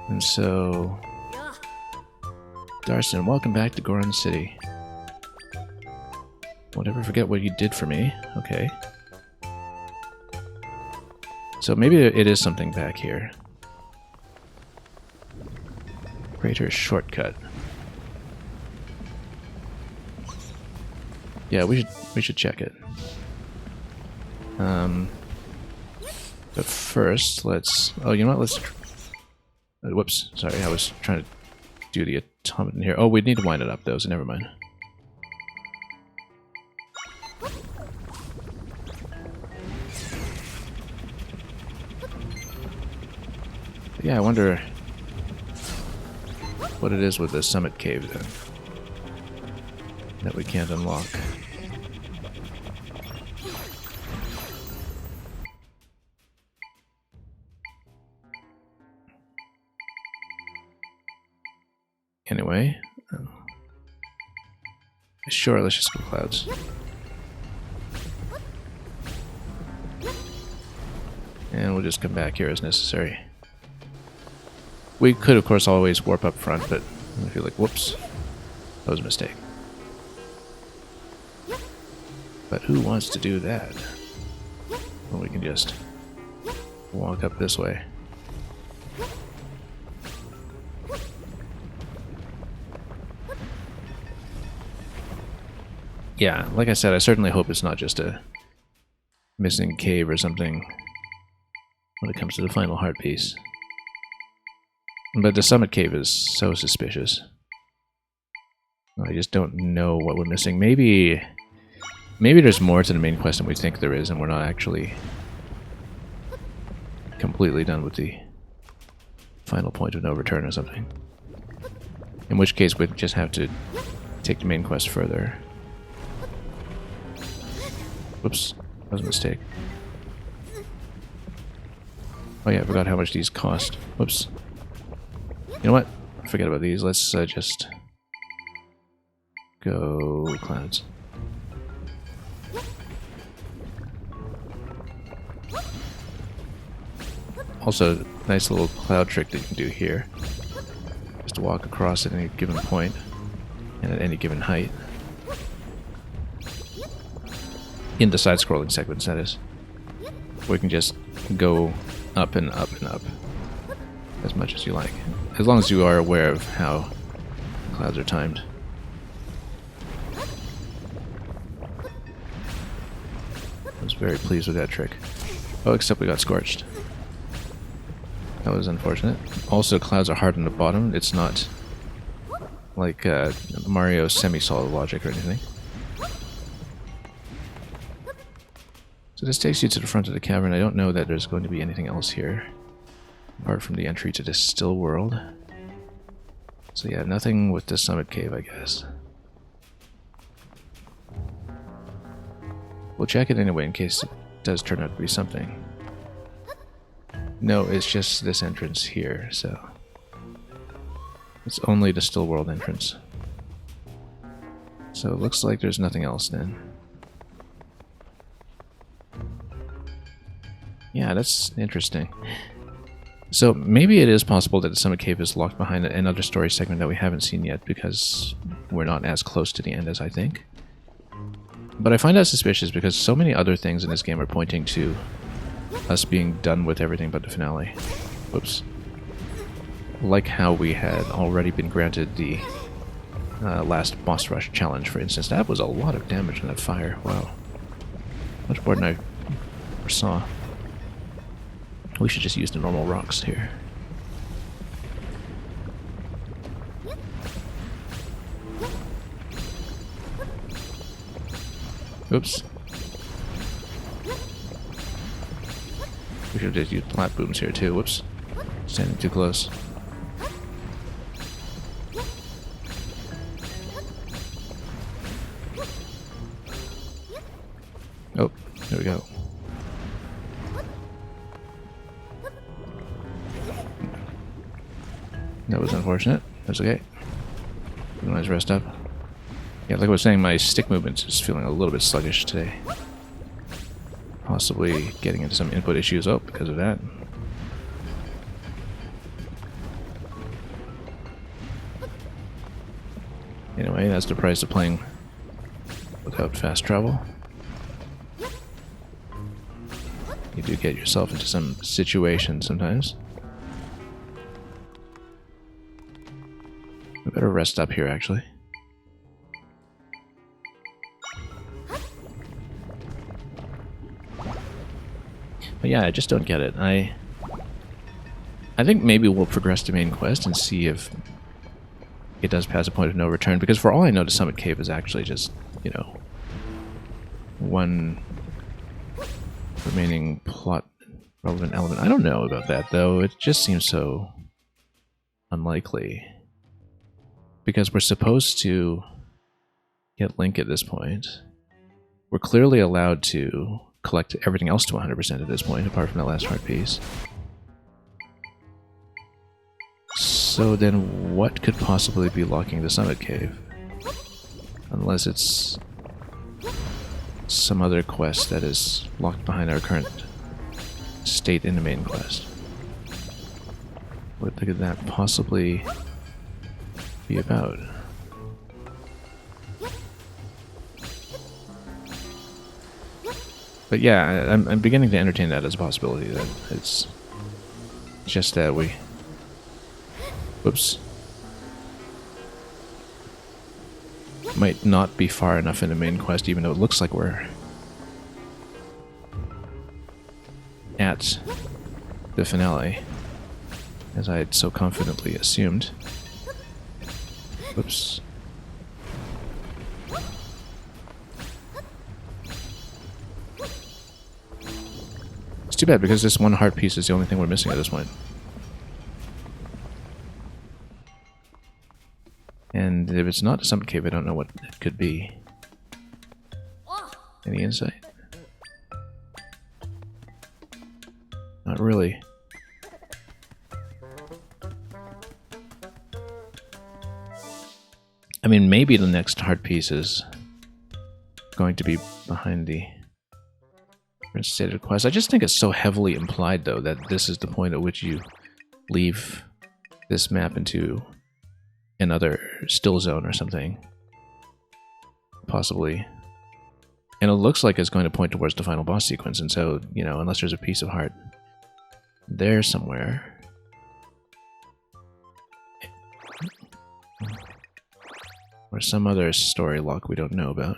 And so... Darstan, welcome back to Goron City. Won't ever forget what you did for me. Okay. So maybe it is something back here. Crater shortcut. Yeah, we should check it. But first, let's... oh, you know what? Let's... whoops, sorry, I was trying to do the automaton here. Oh, we need to wind it up, though, so never mind. Yeah, I wonder what it is with the summit cave, then, that we can't unlock. Anyway. Sure, let's just go clouds. And we'll just come back here as necessary. We could, of course, always warp up front, but I feel like, whoops, that was a mistake. But who wants to do that? Well, we can just walk up this way. Yeah, like I said, I certainly hope it's not just a missing cave or something when it comes to the final heart piece. But the summit cave is so suspicious. I just don't know what we're missing. Maybe there's more to the main quest than we think there is, and we're not actually completely done with the final point of no return or something. In which case we'd just have to take the main quest further. Whoops, that was a mistake. Oh yeah, I forgot how much these cost. Whoops. You know what? Forget about these. Let's just go clouds. Also, nice little cloud trick that you can do here. Just to walk across at any given point and at any given height. In the side-scrolling segments, that is. We can just go up and up and up as much as you like. As long as you are aware of how clouds are timed. I was very pleased with that trick. Oh, except we got scorched. That was unfortunate. Also, clouds are hard on the bottom. It's not like Mario's semi-solid logic or anything. So this takes you to the front of the cavern. I don't know that there's going to be anything else here apart from the entry to this still world. So yeah, nothing with the summit cave, I guess. We'll check it anyway in case it does turn out to be something. No, it's just this entrance here, so it's only the still world entrance. So it looks like there's nothing else then. Yeah, that's interesting. So maybe it is possible that the summit cave is locked behind another story segment that we haven't seen yet because we're not as close to the end as I think. But I find that suspicious because so many other things in this game are pointing to us being done with everything but the finale. Whoops. Like how we had already been granted the last boss rush challenge, for instance. That was a lot of damage in that fire. Wow. Much more than I foresaw. We should just use the normal rocks here. Oops. We should have just used plat booms here too. Whoops. Standing too close. Oh, there we go. That was unfortunate. That's okay. Nice rest up. Yeah, like I was saying, my stick movement is feeling a little bit sluggish today. Possibly getting into some input issues. Oh, because of that. Anyway, that's the price of playing without fast travel. You do get yourself into some situations sometimes. We better rest up here, actually. But yeah, I just don't get it. I think maybe we'll progress to main quest and see if it does pass a point of no return, because for all I know, the Summit Cave is actually just, you know, one remaining plot relevant element. I don't know about that, though. It just seems so unlikely. Because we're supposed to get Link at this point. We're clearly allowed to collect everything else to 100% at this point, apart from that last heart piece. So then what could possibly be locking the Summit Cave? Unless it's some other quest that is locked behind our current state in the main quest. What could that possibly be about? But yeah, I'm beginning to entertain that as a possibility, that it's just that we... Whoops. Might not be far enough in the main quest, even though it looks like we're at the finale, as I had so confidently assumed. Whoops. It's too bad, because this one heart piece is the only thing we're missing at this point. And if it's not a Summit Cave, I don't know what it could be. Any insight? Not really. I mean, maybe the next heart piece is going to be behind the reinstated quest. I just think it's so heavily implied, though, that this is the point at which you leave this map into another still zone or something. Possibly. And it looks like it's going to point towards the final boss sequence, and so, you know, unless there's a piece of heart there somewhere. Or some other story lock we don't know about.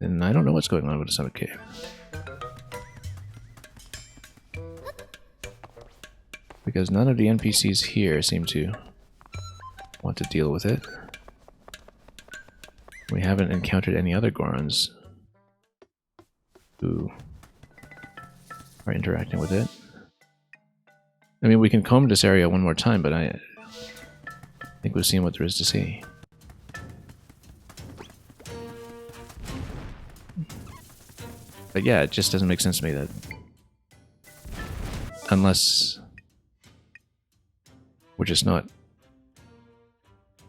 And I don't know what's going on with the Summit Cave. Because none of the NPCs here seem to want to deal with it. We haven't encountered any other Gorons who are interacting with it. I mean, we can comb this area one more time, but I think we've seen what there is to see. But yeah, it just doesn't make sense to me that... Unless... we're just not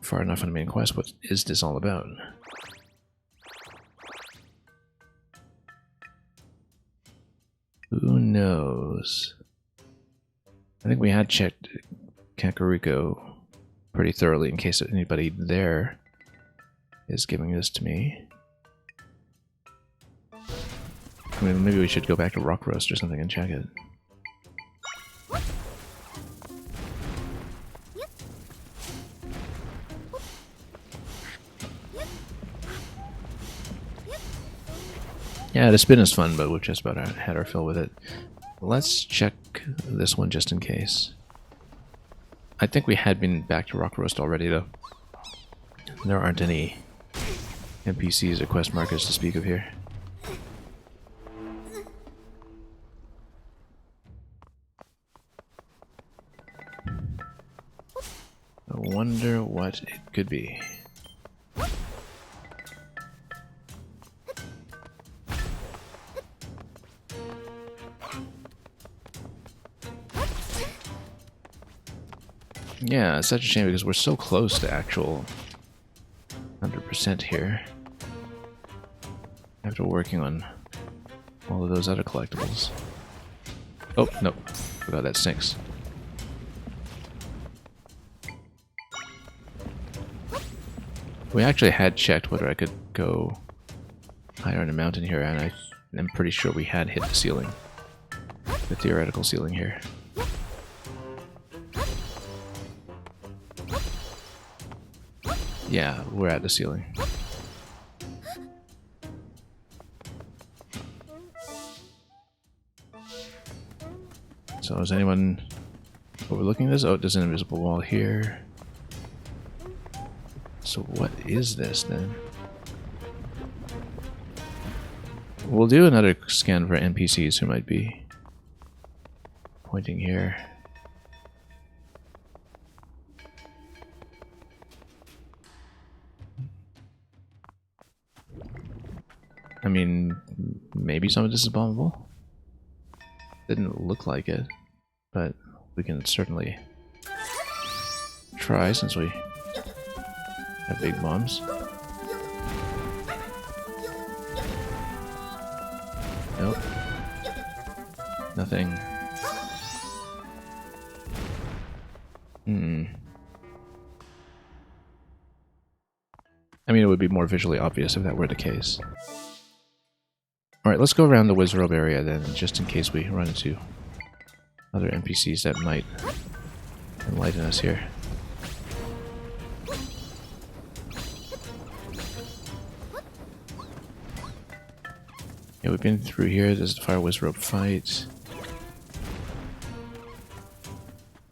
far enough on the main quest, what is this all about? Who knows? I think we had checked Kakariko pretty thoroughly in case anybody there is giving this to me. I mean, maybe we should go back to Rock Roast or something and check it. Yeah, the spin is fun, but we've just about had our fill with it. Let's check this one just in case. I think we had been back to Rock Roast already, though. There aren't any NPCs or quest markers to speak of here. I wonder what it could be. Yeah, it's such a shame because we're so close to actual 100% here. After working on all of those other collectibles. Oh, no. Forgot that sinks. We actually had checked whether I could go higher on the mountain here, and I'm pretty sure we had hit the ceiling. The theoretical ceiling here. Yeah, we're at the ceiling. So is anyone overlooking this? Oh, there's an invisible wall here. So what is this then? We'll do another scan for NPCs who might be pointing here. I mean, maybe some of this is bombable. Didn't look like it, but we can certainly try since we have big bombs. Nope. Nothing. I mean, it would be more visually obvious if that were the case. Alright, let's go around the Wizrobe area then, just in case we run into other NPCs that might enlighten us here. Yeah, we've been through here. There's the Fire Wizrobe fight.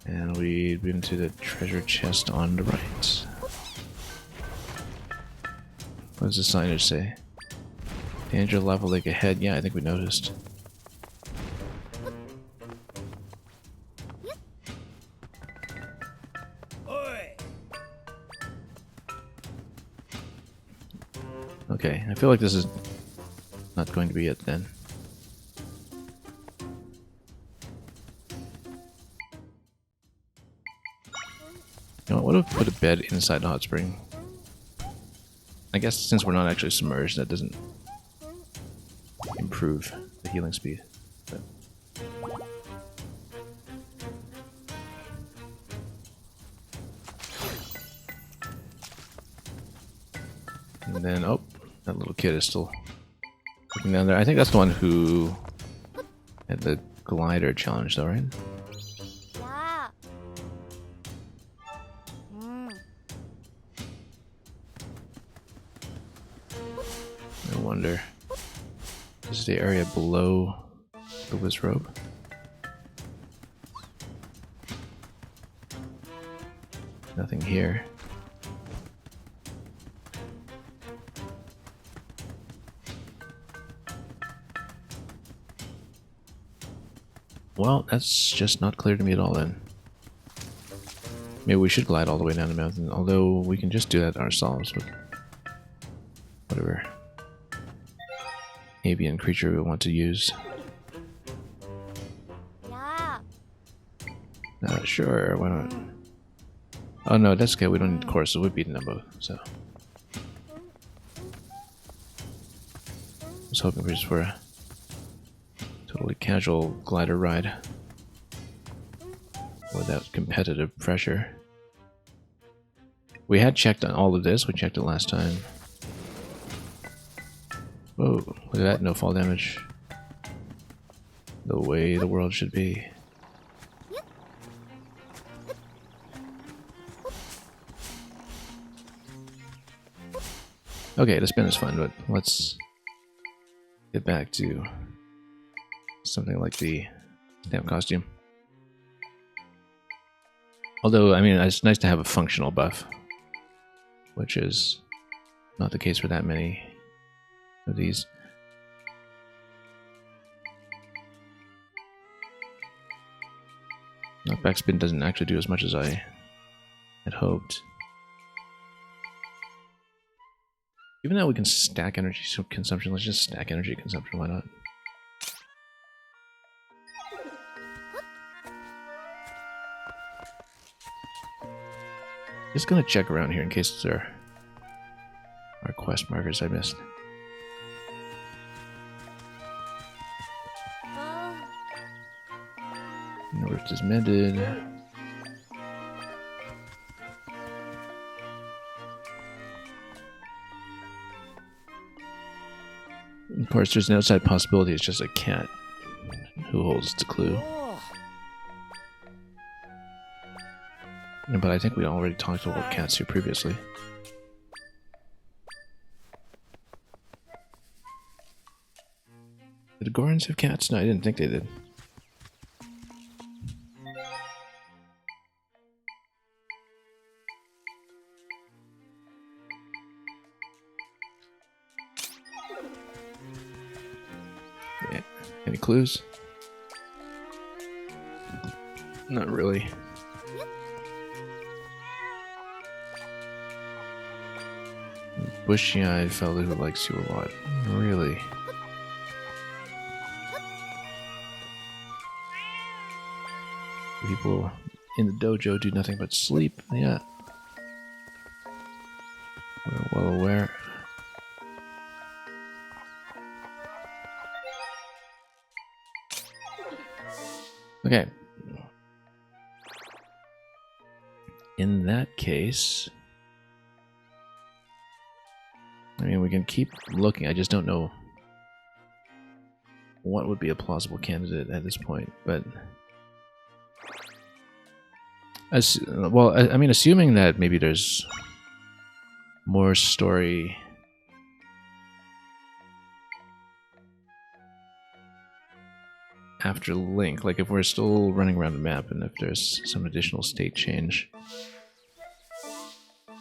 And we've been to the treasure chest on the right. What does the signage say? Danger lava lake ahead. Yeah, I think we noticed. Okay, I feel like this is not going to be it then. You know what if we put a bed inside the hot spring? I guess since we're not actually submerged, that doesn't improve the healing speed. But. And then, oh, that little kid is still looking down there. I think that's the one who had the glider challenge though, right? Yeah. No wonder. This is the area below the Wizrobe. Nothing here. Well, that's just not clear to me at all then. Maybe we should glide all the way down the mountain, although we can just do that ourselves with whatever avian creature we want to use. Yeah. Sure, why not? Oh no, that's okay, we don't need courses, we've beaten them both, so. I was hoping just for a totally casual glider ride without competitive pressure. We had checked on all of this, we checked it last time. Whoa, look at that, no fall damage. The way the world should be. Okay, the spin is fun, but let's get back to something like the stamp costume. Although, I mean, it's nice to have a functional buff, which is not the case for that many of these. Knockback spin doesn't actually do as much as I had hoped. Even though we can stack energy consumption, let's just stack energy consumption, why not? Just gonna check around here in case there are quest markers I missed. No rift is mended. Of course, there's an outside possibility it's just a cat who holds the clue. But I think we already talked about cats here previously. Did the Gorons have cats? No, I didn't think they did. Yeah. Any clues? Not really. Bushy-eyed fellow who likes you a lot. Really? People in the dojo do nothing but sleep. Yeah, well aware. Okay. In that case, I mean, we can keep looking. I just don't know what would be a plausible candidate at this point. But I mean, assuming that maybe there's more story after Link, like if we're still running around the map and if there's some additional state change,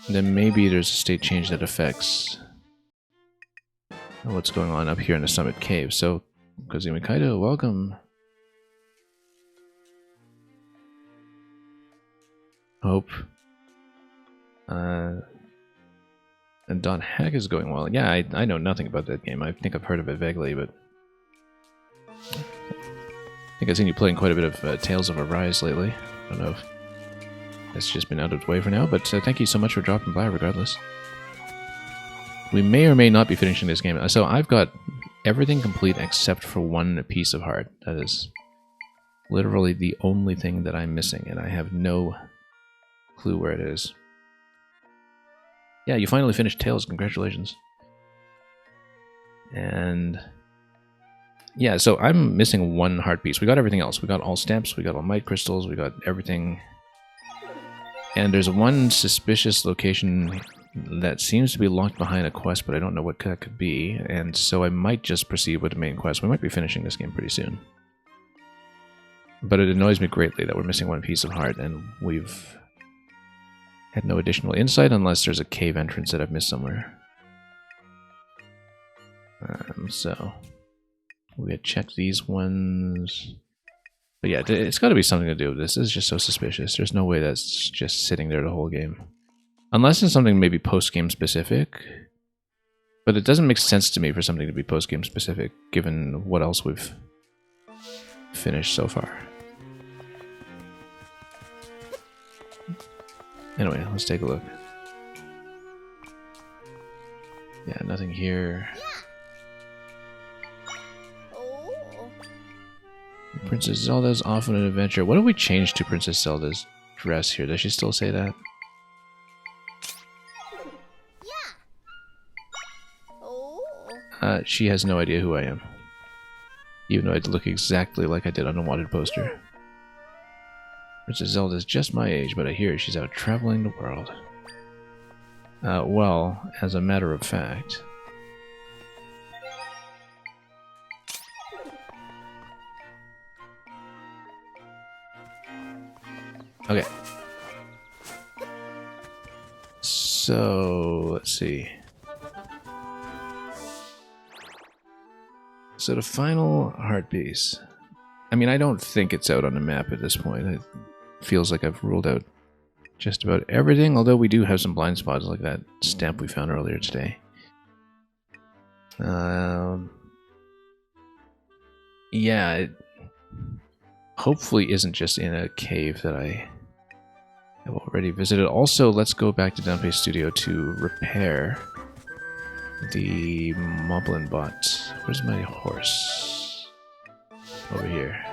then maybe there's a state change that affects what's going on up here in the Summit Cave. So, Kazumi Kaido, welcome. Hope. And Don Hack is going well. Yeah, I know nothing about that game. I think I've heard of it vaguely, but I think I've seen you playing quite a bit of Tales of Arise lately. I don't know if it's just been out of the way for now, but thank you so much for dropping by regardless. We may or may not be finishing this game. So I've got everything complete except for one piece of heart. That is literally the only thing that I'm missing, and I have no clue where it is. Yeah, you finally finished Tales. Congratulations. And yeah, so I'm missing one heart piece. We got everything else. We got all stamps, we got all might crystals, we got everything. And there's one suspicious location that seems to be locked behind a quest, but I don't know what that could be. And so I might just proceed with the main quest. We might be finishing this game pretty soon. But it annoys me greatly that we're missing one piece of heart, and we've had no additional insight unless there's a cave entrance that I've missed somewhere. So we had checked these ones. But yeah, it's got to be something to do with this. This is just so suspicious. There's no way that's just sitting there the whole game. Unless it's something maybe post-game specific. But it doesn't make sense to me for something to be post-game specific, given what else we've finished so far. Anyway, let's take a look. Yeah, nothing here. Princess Zelda's off on an adventure. What do we change to Princess Zelda's dress here? Does she still say that? She has no idea who I am. Even though I look exactly like I did on the wanted poster. Princess Zelda's just my age, but I hear she's out traveling the world. Well, as a matter of fact... Okay. So, let's see. So the final heart piece. I mean, I don't think it's out on the map at this point. It feels like I've ruled out just about everything, although we do have some blind spots like that stamp we found earlier today. Yeah, it hopefully isn't just in a cave that I have already visited. Also, let's go back to Dunpay Studio to repair the Moblin bot. Where's my horse? Over here.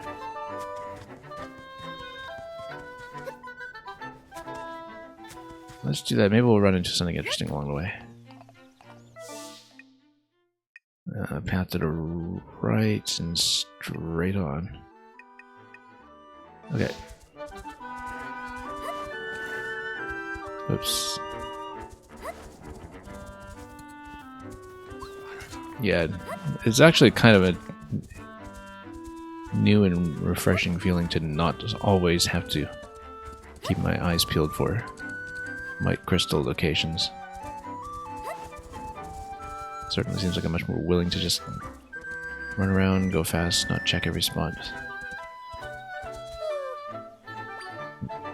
Let's do that. Maybe we'll run into something interesting along the way. Path to the right and straight on. Okay. Oops. Yeah, it's actually kind of a new and refreshing feeling to not just always have to keep my eyes peeled for might crystal locations. Certainly seems like I'm much more willing to just run around, go fast, not check every spot.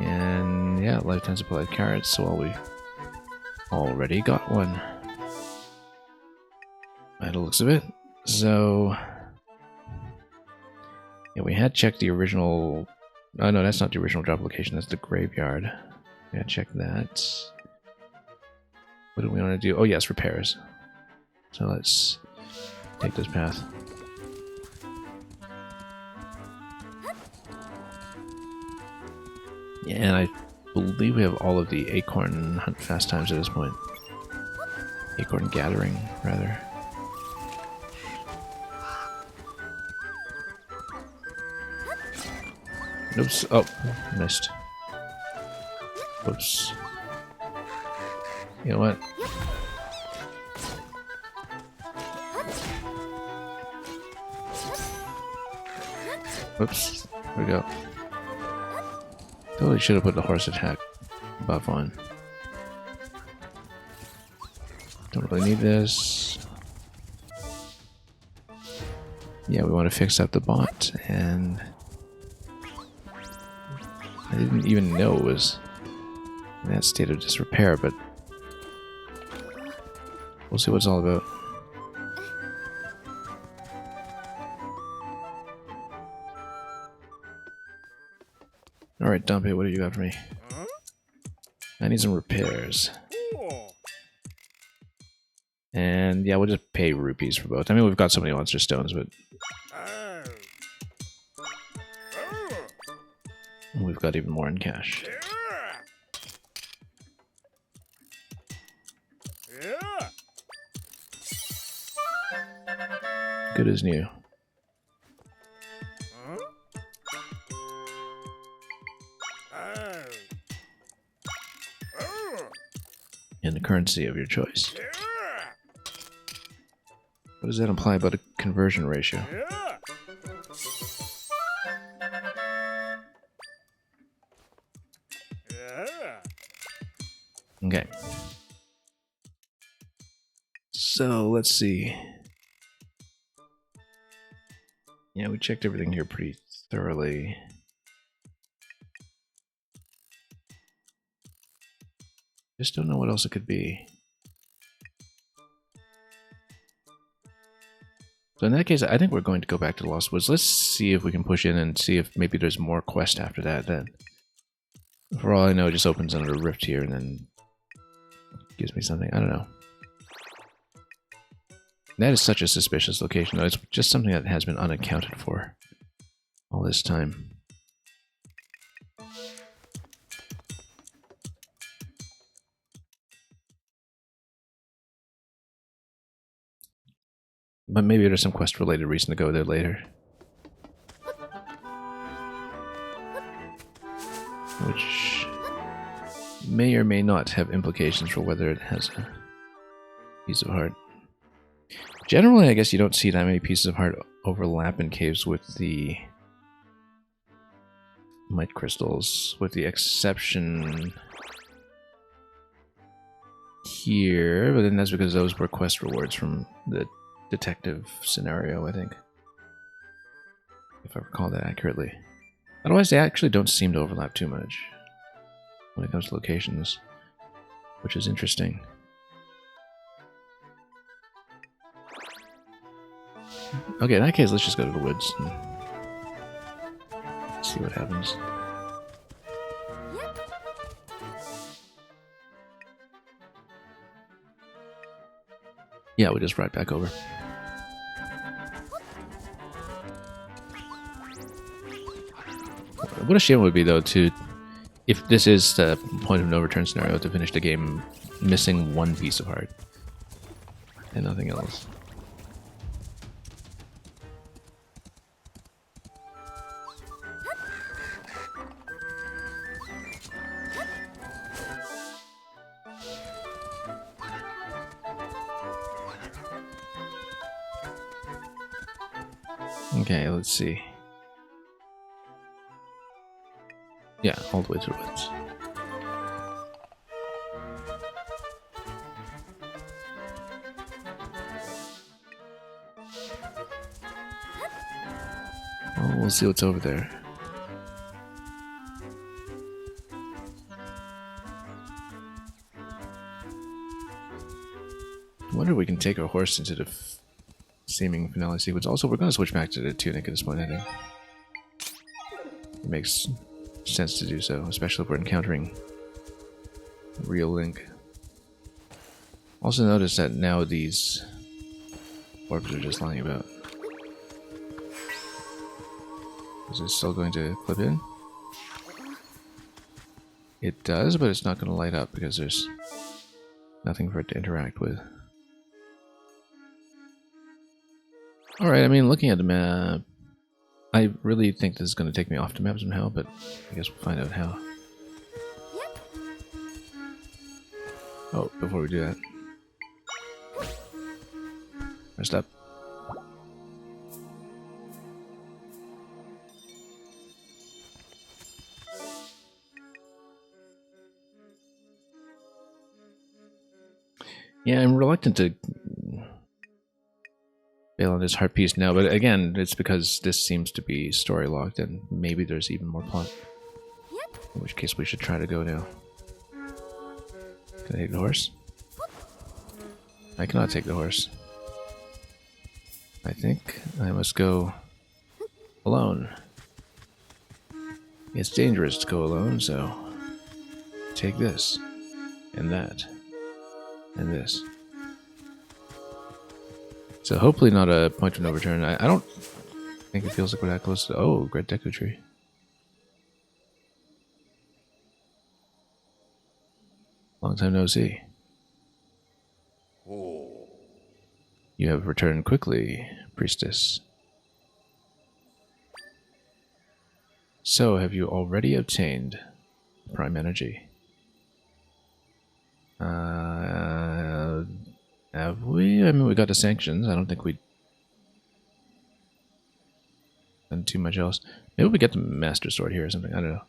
And yeah, lifetime supply of carrots, so we already got one. By the looks of it. So yeah, we had checked the original. Oh no, that's not the original drop location, that's the graveyard. We had checked that. What do we want to do? Oh yes, repairs. So let's take this path. Yeah, and I believe we have all of the acorn hunt fast times at this point. Acorn gathering, rather. Oops. Oh, missed. Whoops. You know what? Whoops. There we go. Totally should have put the horse attack buff on. Don't really need this. Yeah, we want to fix up the bot, and I didn't even know it was in that state of disrepair, but we'll see what it's all about. Alright, Dumpy, what do you got for me? I need some repairs. And yeah, we'll just pay rupees for both. I mean, we've got so many monster stones, but we've got even more in cash. Good as new. In the currency of your choice. What does that imply about a conversion ratio? Okay. So, let's see. Yeah, we checked everything here pretty thoroughly. Just don't know what else it could be. So in that case, I think we're going to go back to the Lost Woods. Let's see if we can push in and see if maybe there's more quest after that. That, for all I know, it just opens under a rift here and then gives me something. I don't know. That is such a suspicious location, though. It's just something that has been unaccounted for all this time. But maybe there's some quest-related reason to go there later. Which may or may not have implications for whether it has a piece of heart. Generally, I guess you don't see that many pieces of heart overlap in caves with the might crystals, with the exception here, but then that's because those were quest rewards from the detective scenario, I think. If I recall that accurately. Otherwise, they actually don't seem to overlap too much when it comes to locations, which is interesting. Okay, in that case, let's just go to the woods and see what happens. Yeah, we just ride back over. What a shame it would be, though, to, if this is the point of no return scenario, to finish the game missing one piece of heart and nothing else. Okay, let's see. Yeah, all the way to the woods. Well, we'll see what's over there. I wonder if we can take our horse into the seeming finale sequence. Also, we're going to switch back to the tunic at this point, I think. It makes sense to do so, especially if we're encountering real Link. Also notice that now these orbs are just lying about. Is this still going to clip in? It does, but it's not going to light up because there's nothing for it to interact with. Alright, I mean, looking at the map, I really think this is going to take me off the map somehow, but I guess we'll find out how. Oh, before we do that. Rest up. Yeah, I'm reluctant to bail on this heart piece now, but again, it's because this seems to be story locked and maybe there's even more plot. In which case we should try to go now. Can I take the horse? I cannot take the horse. I think I must go alone. It's dangerous to go alone, so take this, and that, and this. So hopefully not a point of no return. I don't think it feels like we're that close to... Oh, Great Deku Tree. Long time no see. You have returned quickly, priestess. So, have you already obtained Prime Energy? Have we? I mean, we got the sanctions. I don't think we'd done too much else. Maybe we get the Master Sword here or something. I don't know.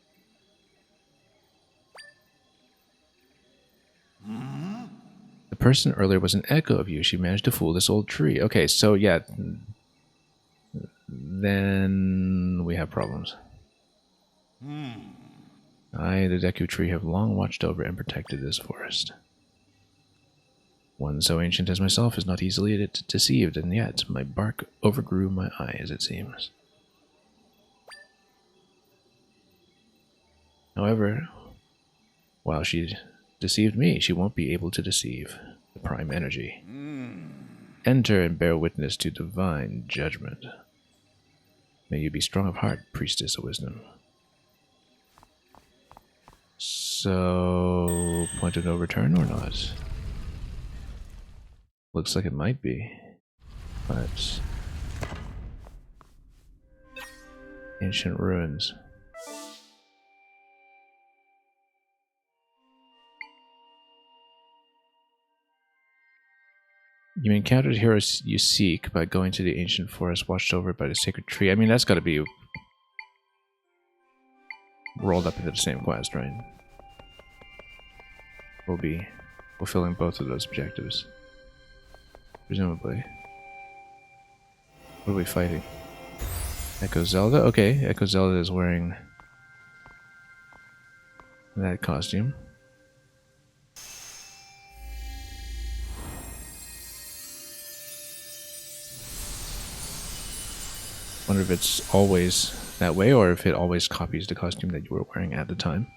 The person earlier was an echo of you. She managed to fool this old tree. Okay, so yeah. Then we have problems. I, the Deku Tree, have long watched over and protected this forest. One so ancient as myself is not easily deceived, and yet my bark overgrew my eyes, it seems. However, while she deceived me, she won't be able to deceive the Prime Energy. Enter and bear witness to divine judgment. May you be strong of heart, priestess of wisdom. So, point of no return or not? Looks like it might be, but ancient ruins. You encountered heroes you seek by going to the ancient forest watched over by the sacred tree. I mean, that's got to be rolled up into the same quest, right? We'll be fulfilling both of those objectives. Presumably. What are we fighting? Echo Zelda? Okay, Echo Zelda is wearing that costume. Wonder if it's always that way or if it always copies the costume that you were wearing at the time.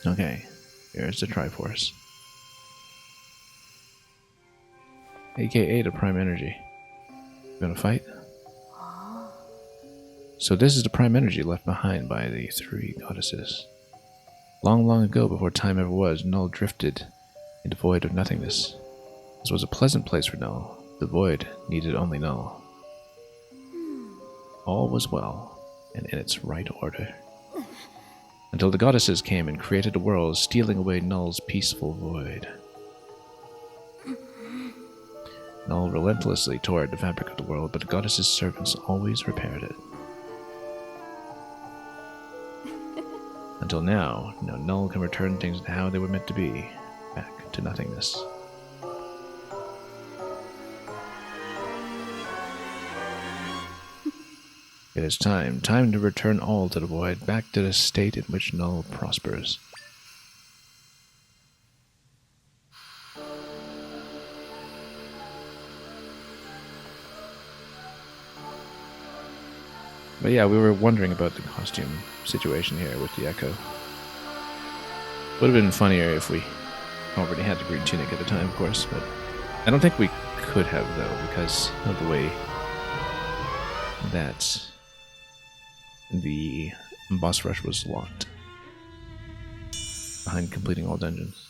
Okay, here's the Triforce. AKA the Prime Energy. You gonna fight? So this is the Prime Energy left behind by the three goddesses. Long, long ago, before time ever was, Null drifted into void of nothingness. This was a pleasant place for Null. The void needed only Null. All was well, and in its right order. Until the goddesses came and created a world, stealing away Null's peaceful void. Null relentlessly tore at the fabric of the world, but the goddesses' servants always repaired it. Until now, Null can return things to how they were meant to be, back to nothingness. It is time to return all to the void, back to the state in which Null prospers. But yeah, we were wondering about the costume situation here with the Echo. Would have been funnier if we already had the green tunic at the time, of course, but I don't think we could have, though, because of the way that the boss rush was locked behind completing all dungeons.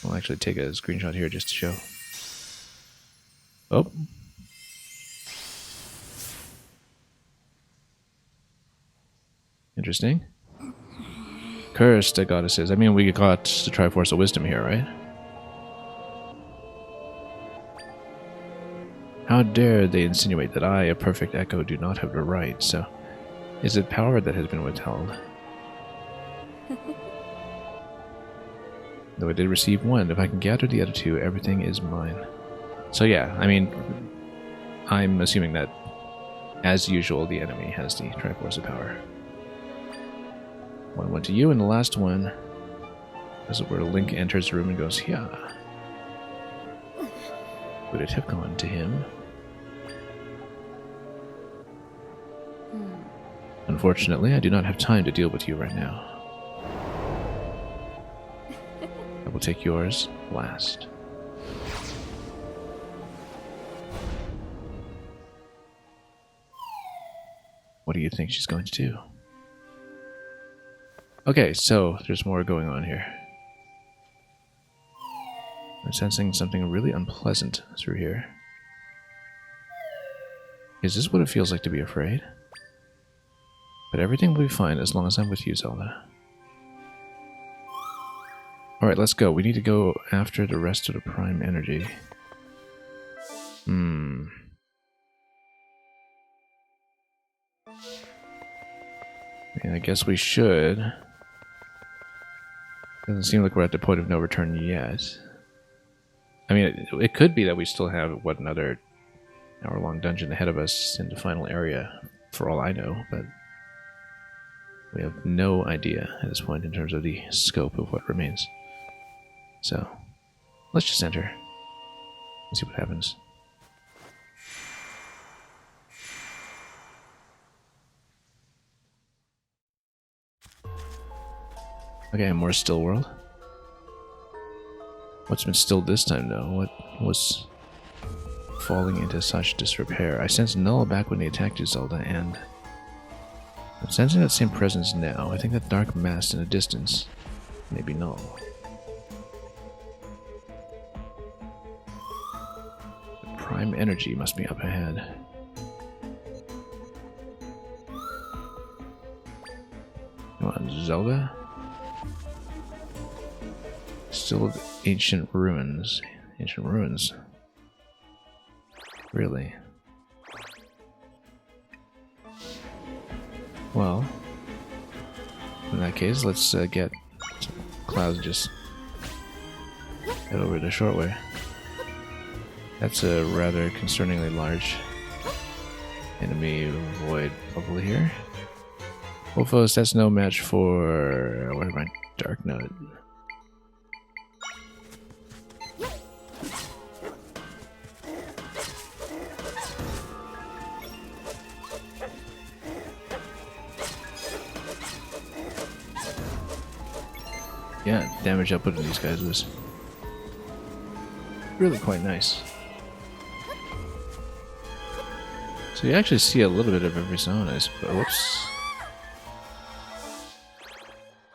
I'll actually take a screenshot here just to show. Oh. Interesting. Cursed, the goddesses. I mean, we got the Triforce of Wisdom here, right? How dare they insinuate that I, a perfect Echo, do not have the right, so... Is it power that has been withheld? Though I did receive one, if I can gather the other two, everything is mine. So yeah, I mean, I'm assuming that, as usual, the enemy has the Triforce of Power. One went to you, and the last one is where Link enters the room and goes, yeah. Would it have gone to him? Unfortunately, I do not have time to deal with you right now. I will take yours last. What do you think she's going to do? Okay, so there's more going on here. I'm sensing something really unpleasant through here. Is this what it feels like to be afraid? But everything will be fine as long as I'm with you, Zelda. Alright, let's go. We need to go after the rest of the Prime Energy. And I guess we should. Doesn't seem like we're at the point of no return yet. I mean, it could be that we still have, what, another hour-long dungeon ahead of us in the final area, for all I know, but we have no idea at this point in terms of the scope of what remains. So, let's just enter and see what happens. Okay, more still world. What's been still this time, though? What was falling into such disrepair? I sensed Null back when they attacked you, Zelda, and I'm sensing that same presence now. I think that dark mass in the distance may be Null. The Prime Energy must be up ahead. Come on, Zelda? Still ancient ruins. Ancient ruins. Really? Well, in that case, let's get some clouds and just head over the short way. That's a rather concerningly large enemy void bubble here. Wolfos, that's no match for... what am I? Dark Note. Yeah, damage output of these guys was really quite nice. So you actually see a little bit of every zone, I suppose. Whoops.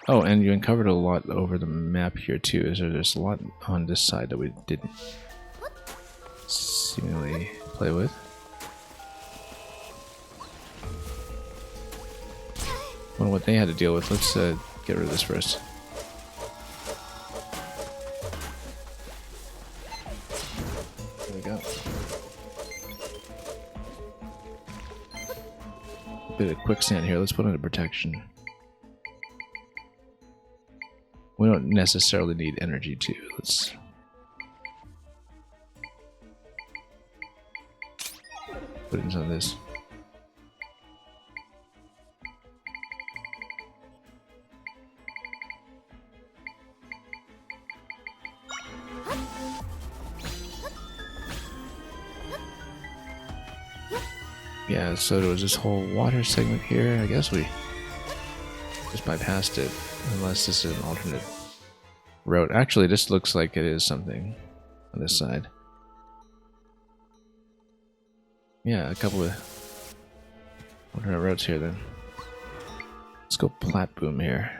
Oh, and you uncovered a lot over the map here too. So there's a lot on this side that we didn't seemingly play with. Wonder what they had to deal with. Let's get rid of this first. There we go. A bit of quicksand here. Let's put on a protection. We don't necessarily need energy too. Let's put in some of this. Yeah, so there was this whole water segment here. I guess we just bypassed it, unless this is an alternate route. Actually, this looks like it is something on this side. Yeah, a couple of alternate routes here then. Let's go Plat Boom here.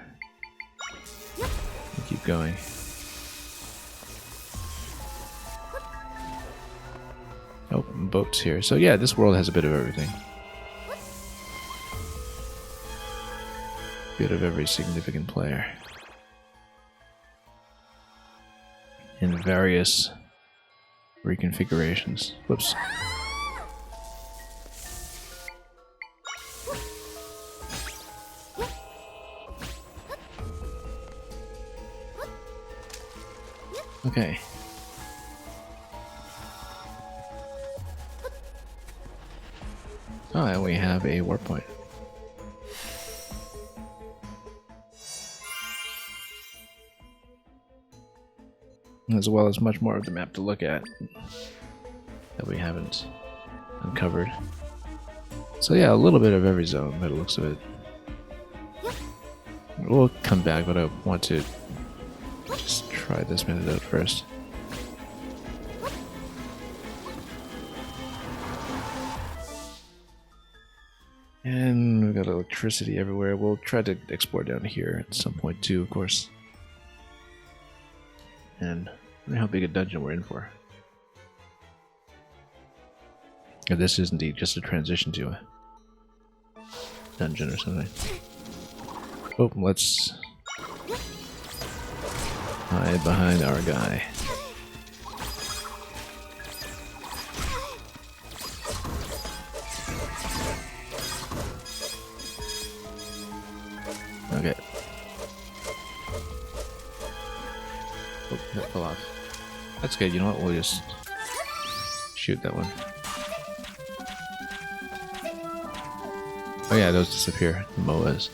And keep going. Oh, boats here. So yeah, this world has a bit of everything. Bit of every significant player. In various reconfigurations. Whoops. Okay. Oh, and we have a warp point. As well as much more of the map to look at that we haven't uncovered. So yeah, a little bit of every zone by the looks of it. We'll come back, but I want to just try this minute out first. And we've got electricity everywhere. We'll try to explore down here at some point too, of course. And I wonder how big a dungeon we're in for. If this is indeed just a transition to a dungeon or something. Oh, let's hide behind our guy. Okay. Oh, that fell off. That's good. You know what? We'll just shoot that one. Oh yeah, those disappear. The MOAs.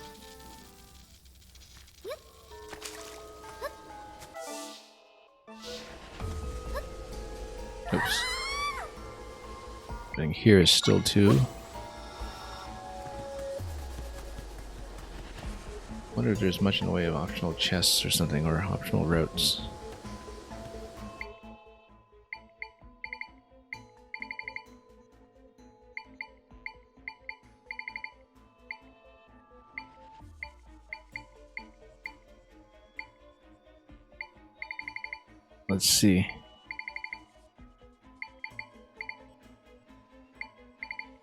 Oops. Thing here is still 2. Wonder if there's much in the way of optional chests or something, or optional routes. Let's see.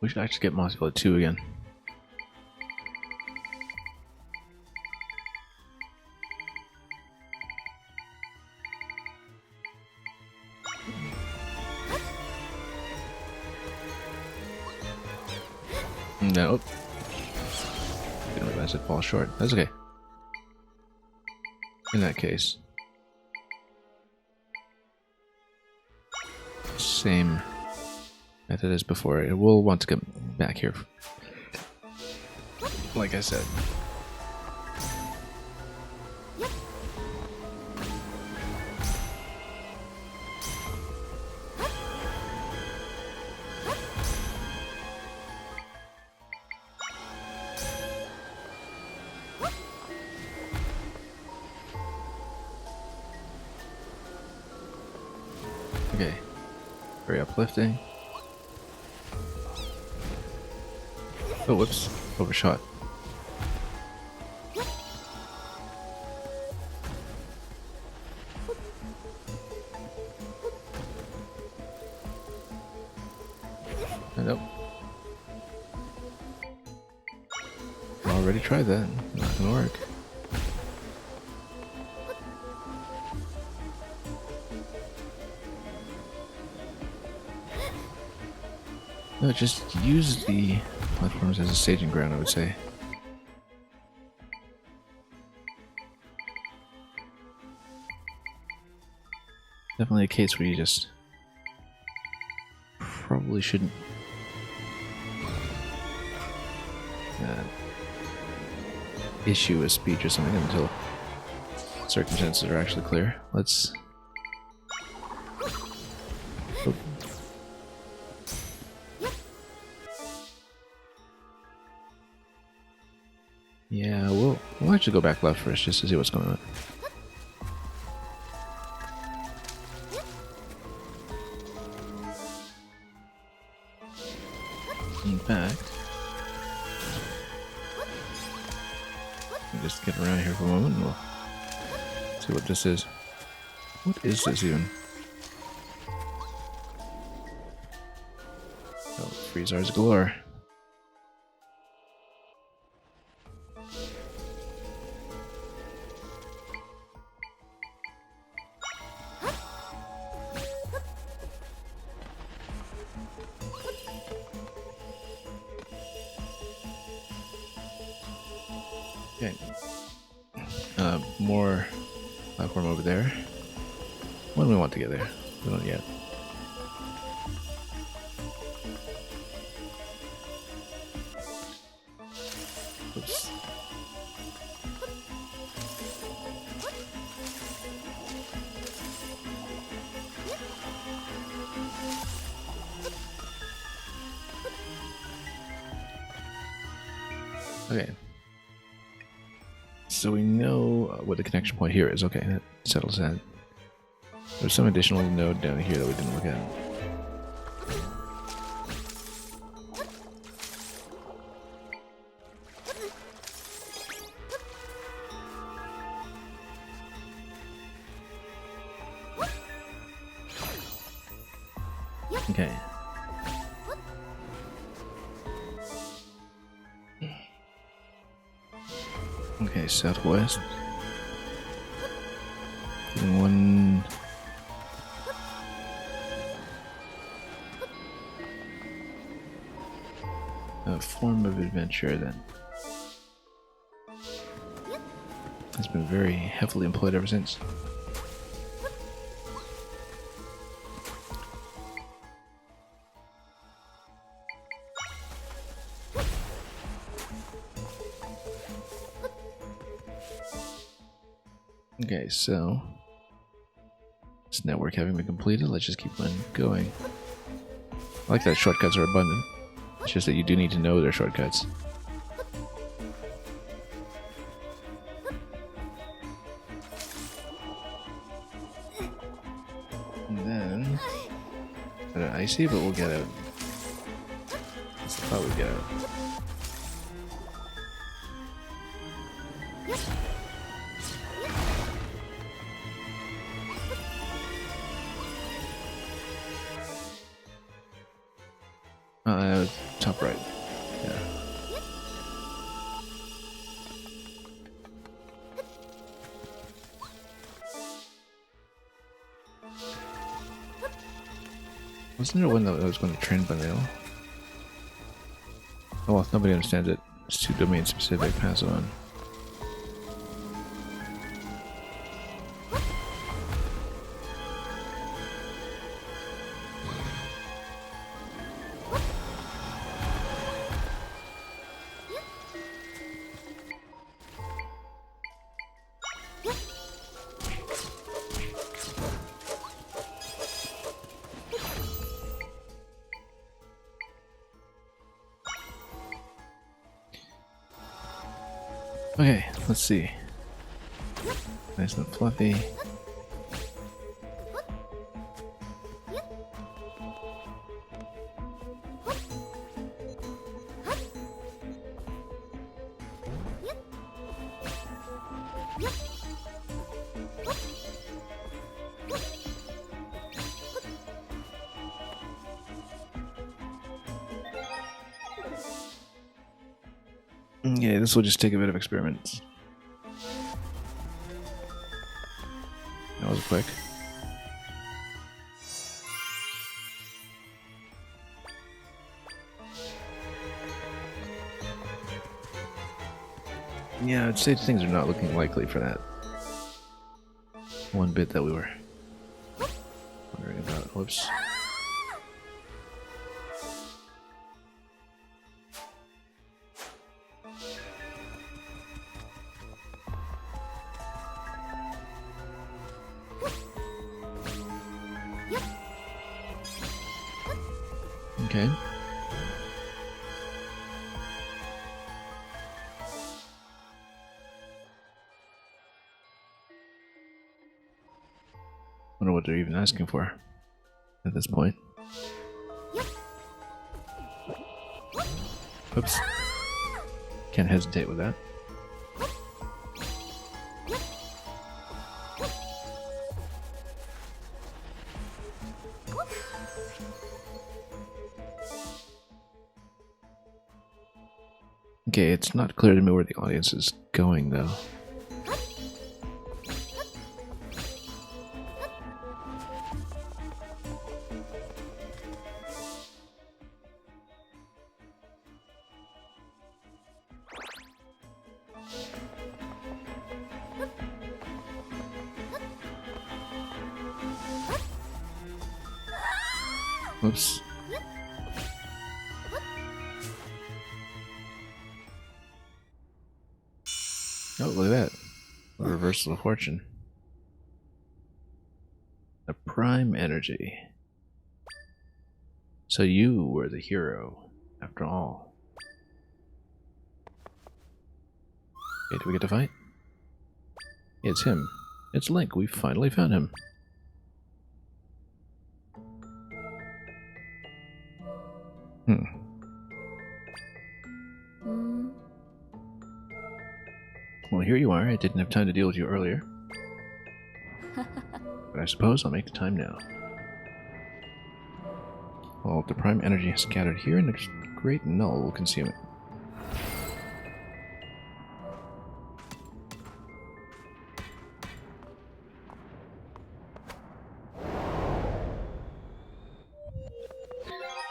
We should actually get Mossville 2 again. No. Didn't realize it fall short. That's okay. In that case. Same method as before. It will want to come back here. Like I said. Okay. Very uplifting. Oh, whoops. Overshot. Nope. Already tried that. Not gonna work. No, just use the platforms as a staging ground, I would say. Definitely a case where you just probably shouldn't issue a speech or something until circumstances are actually clear. Let's... Oh. Yeah, we'll actually go back left first just to see what's going on. In fact, just get around here for a moment and we'll see what this is. What is this even? Oh, Freezars galore. Okay. More platform over there. When do we want to get there? We don't yet. Oops. Okay. So we know what the connection point here is. Okay, that settles that. There's some additional node down here that we didn't look at. Okay. Okay, southwest. One. A form of adventure that has been very heavily employed ever since. Okay, so this network having been completed, let's just keep on going. I like that shortcuts are abundant. It's just that you do need to know their shortcuts. And then, I don't know, icy, but we'll get out. That's the thought we get out. Top right. Yeah. Wasn't there one that was going to trend Banil? Oh well, nobody understands it. It's too domain specific. Pass it on. Okay, let's see. Nice and fluffy. Yeah, this will just take a bit of experiments. That was quick. Yeah, I'd say things are not looking likely for that one bit that we were wondering about. Whoops. Okay. what they're even asking for at this point. Oops. Can't hesitate with that. Okay, it's not clear to me where the audience is going, though. Oops. Oh, look at that. A reversal of fortune. A prime energy. So you were the hero, after all. Okay, do we get to fight? It's him. It's Link. We finally found him. Well, here you are. I didn't have time to deal with you earlier. But I suppose I'll make the time now. Well, the prime energy has scattered here, and the great null will consume it.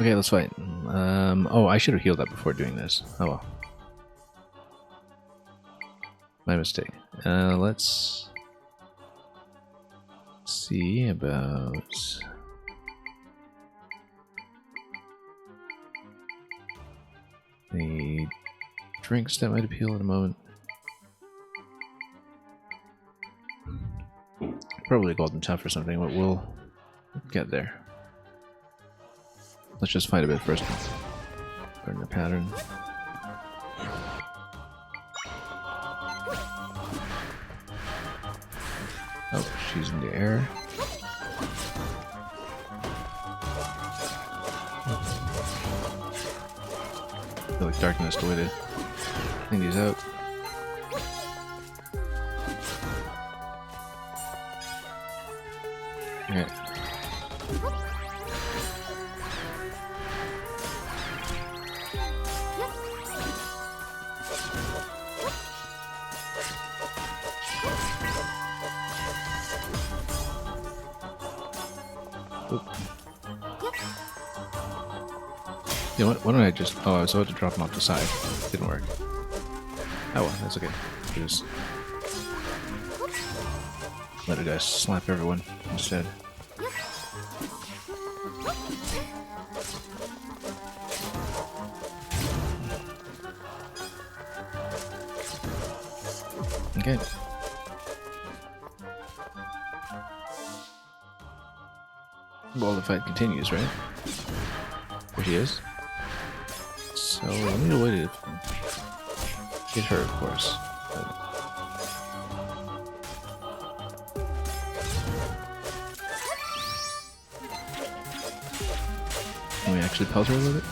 Okay, let's fight. Oh, I should have healed up before doing this. Oh well. My mistake. Let's see about the drinks that might appeal in a moment. Probably Golden Tough or something, but we'll get there. Let's just fight a bit first. Learn the pattern. Oh, she's in the air. I feel like darkness the way to clean these out. Okay. You know what? Why don't I just... Oh, I was about to drop him off the side. Didn't work. Oh well, that's okay. Just let a guy slap everyone instead. Okay. Well, the fight continues, right? There she is. So, I need a way to get her, of course. Can we actually pelt her a little bit?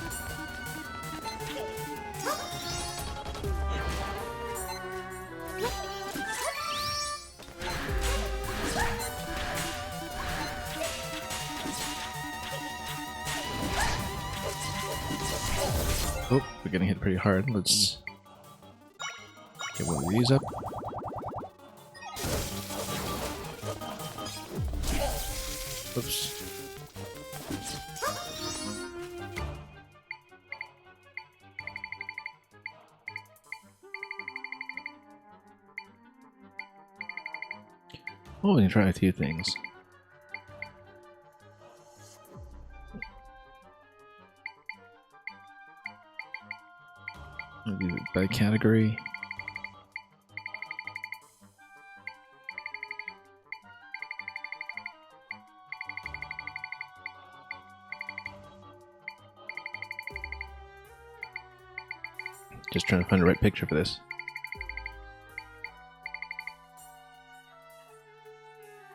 Oh, we're getting hit pretty hard. Let's get one of these up. Oops. Oh, we can try a few things. Maybe by category. Just trying to find the right picture for this.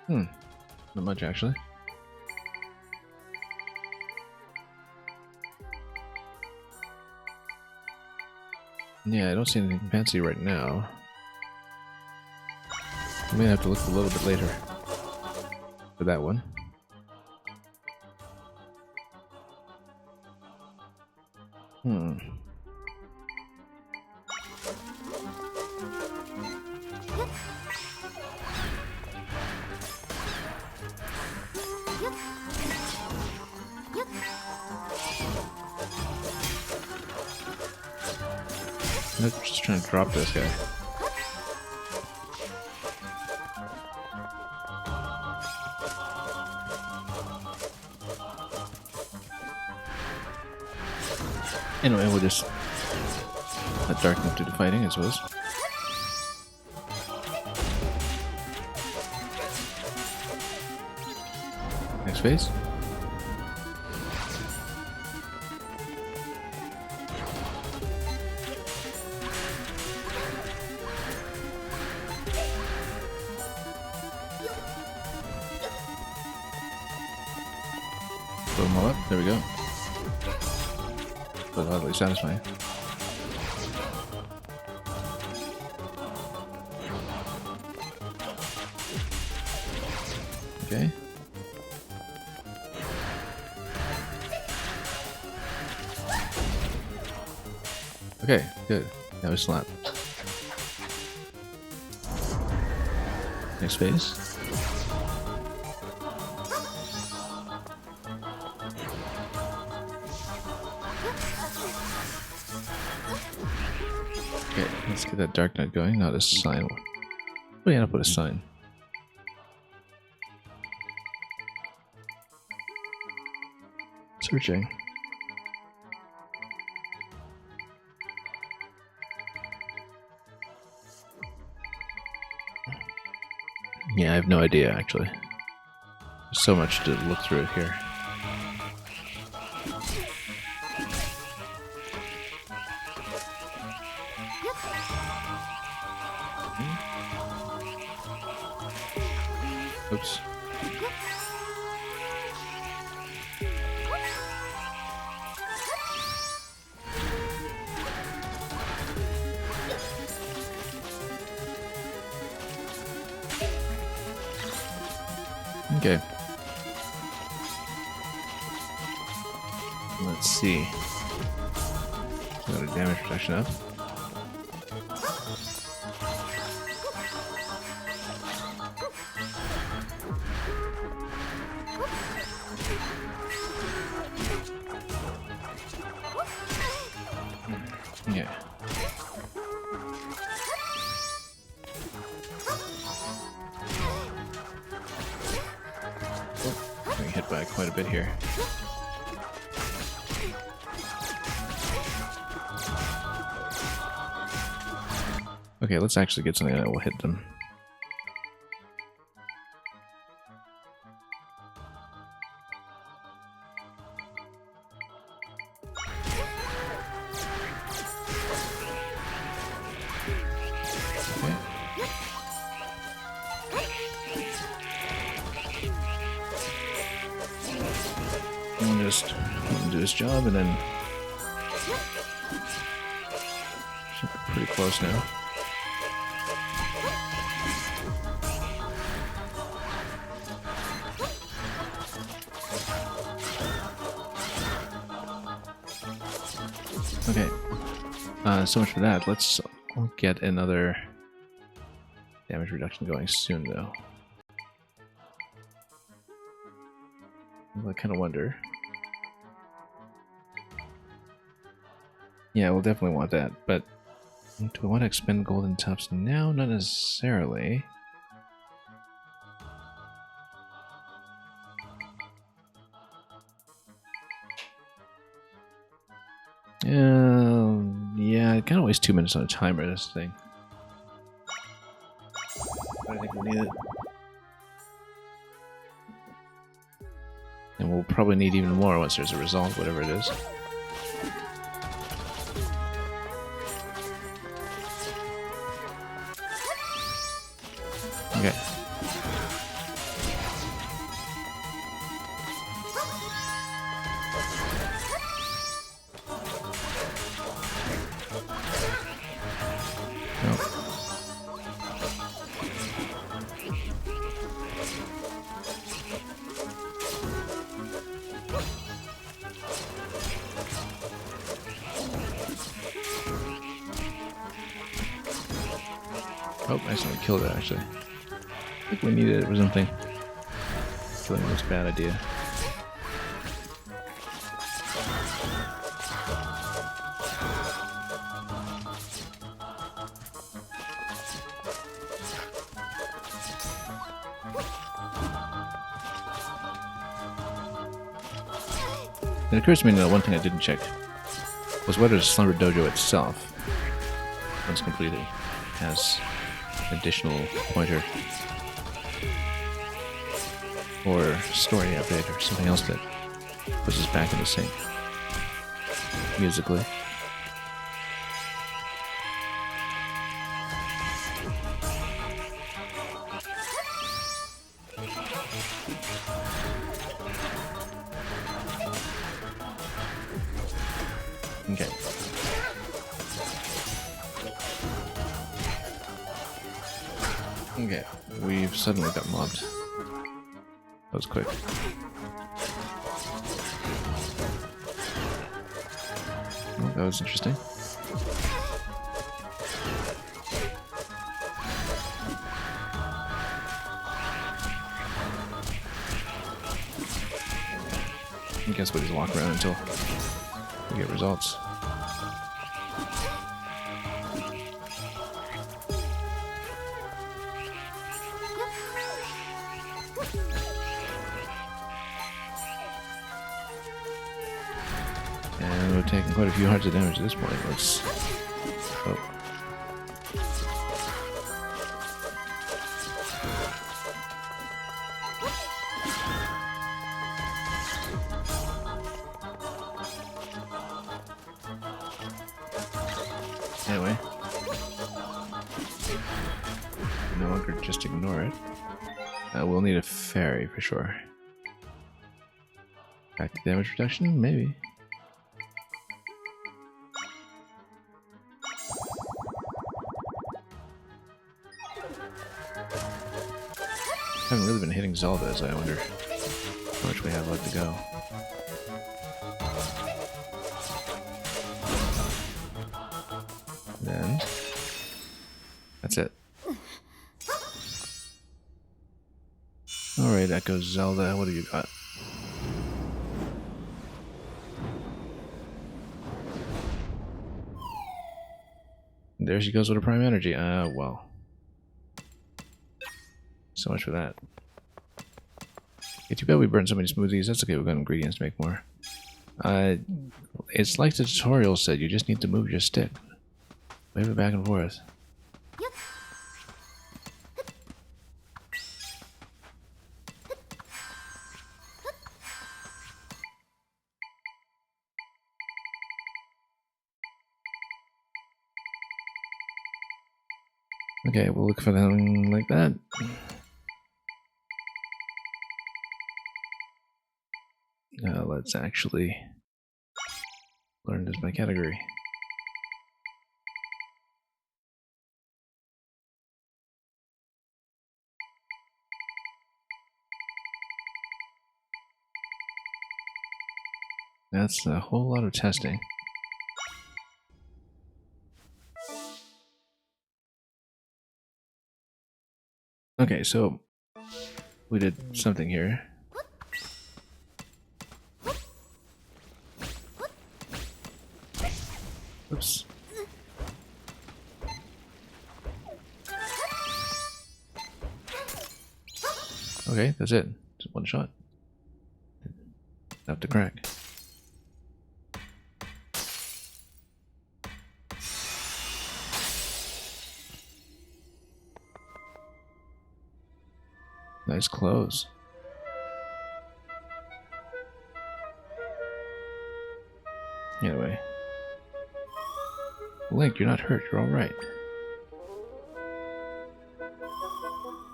The much, actually. Yeah, I don't see anything fancy right now. I may have to look a little bit later for that one. I'm just trying to drop this guy. Anyway, we'll just let Darkness do the fighting, I suppose. Next phase. Put them all up. There we go. But oddly satisfying. Okay. Okay, good. That was slap. Next phase. Okay, let's get that Dark Knight going. Not a sign. What do you have to put a sign? Searching. Yeah, I have no idea actually. There's so much to look through here. Oops. Okay. Let's see. Got a damage reduction up. Yeah. Getting hit by quite a bit here. Okay, let's actually get something that will hit them. Okay. And just do his job, and then should be pretty close now. Okay, so much for that. Let's get another damage reduction going soon, though. I kind of wonder. Yeah, we'll definitely want that, but do we want to expend golden tops now? Not necessarily. Yeah, I kind of waste 2 minutes on a timer, this thing. But I think we need it. And we'll probably need even more once there's a result, whatever it is. Okay. Oh, I accidentally killed it, actually. I think we needed it or something. Killing was a bad idea. It occurs to me now, one thing I didn't check was whether the Slumber Dojo itself, once completed, has an additional pointer or story update or something else that puts us back in the sync musically. Okay. Okay, we've suddenly got mobbed. That was quick. Oh, that was interesting. I guess we'll just walk around until we get results. And we've taken quite a few hearts of damage at this point. Let's... Oh. Anyway. No longer just ignore it. We'll need a fairy for sure. Back to damage reduction? Maybe. Haven't really been hitting Zelda, so I wonder how much we have left to go. And that's it. Alright, Echo Zelda, what have you got? There she goes with her prime energy. Well. So much for that. Yeah, too bad we burned so many smoothies. That's okay, we've got ingredients to make more. It's like the tutorial said, you just need to move your stick. Wave it back and forth. Okay, we'll look for them like that. Let's actually learn this by category. That's a whole lot of testing. Okay, so we did something here. Oops. Okay, that's it. Just one shot. Enough to crack. Nice clothes. Anyway. Link, you're not hurt. You're alright.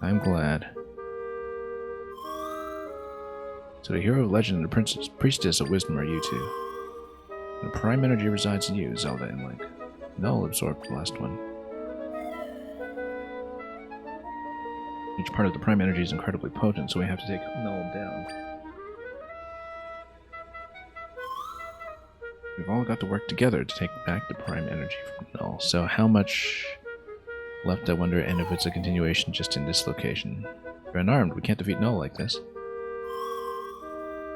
I'm glad. So the hero of legend and the priestess of wisdom are you two. The prime energy resides in you, Zelda and Link. Null absorbed the last one. Each part of the prime energy is incredibly potent, so we have to take Null down. We've all got to work together to take back the prime energy from Null. So how much left, I wonder, and if it's a continuation just in this location. We're unarmed. We can't defeat Null like this.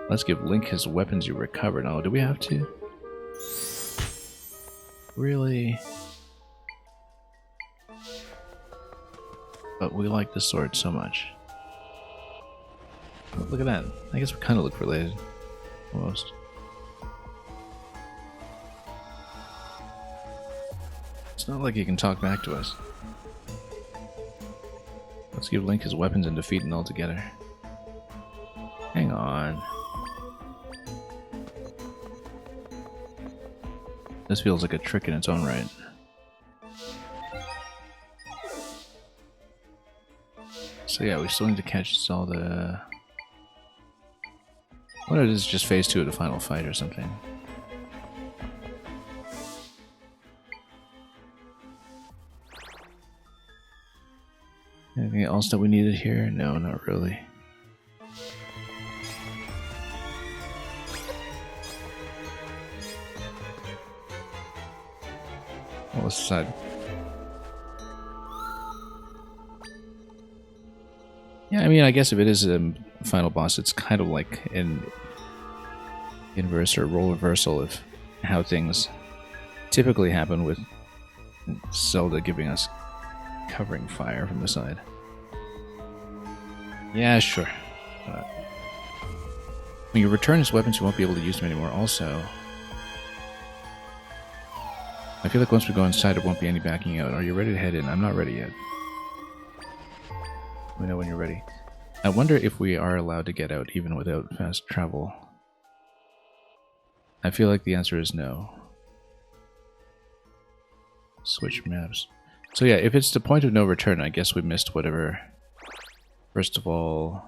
Let's give Link his weapons you recovered. Oh, do we have to? Really? But we like the sword so much. Oh, look at that. I guess we kind of look related. Almost. It's not like he can talk back to us. Let's give Link his weapons and defeat Null together. Hang on. This feels like a trick in its own right. So yeah, we still need to catch Zelda. What if this is just phase 2 of the final fight or something? Anything else that we needed here? No, not really. Well, let's decide. Yeah, I mean, I guess if it is a final boss, it's kind of like an inverse or role reversal of how things typically happen with Zelda giving us covering fire from the side. Yeah, sure. When you return his weapons, you won't be able to use them anymore. Also, I feel like once we go inside, there won't be any backing out. Are you ready to head in? I'm not ready yet. Let me know when you're ready. I wonder if we are allowed to get out even without fast travel. I feel like the answer is no. Switch maps. So yeah, if it's the point of no return, I guess we missed whatever, first of all,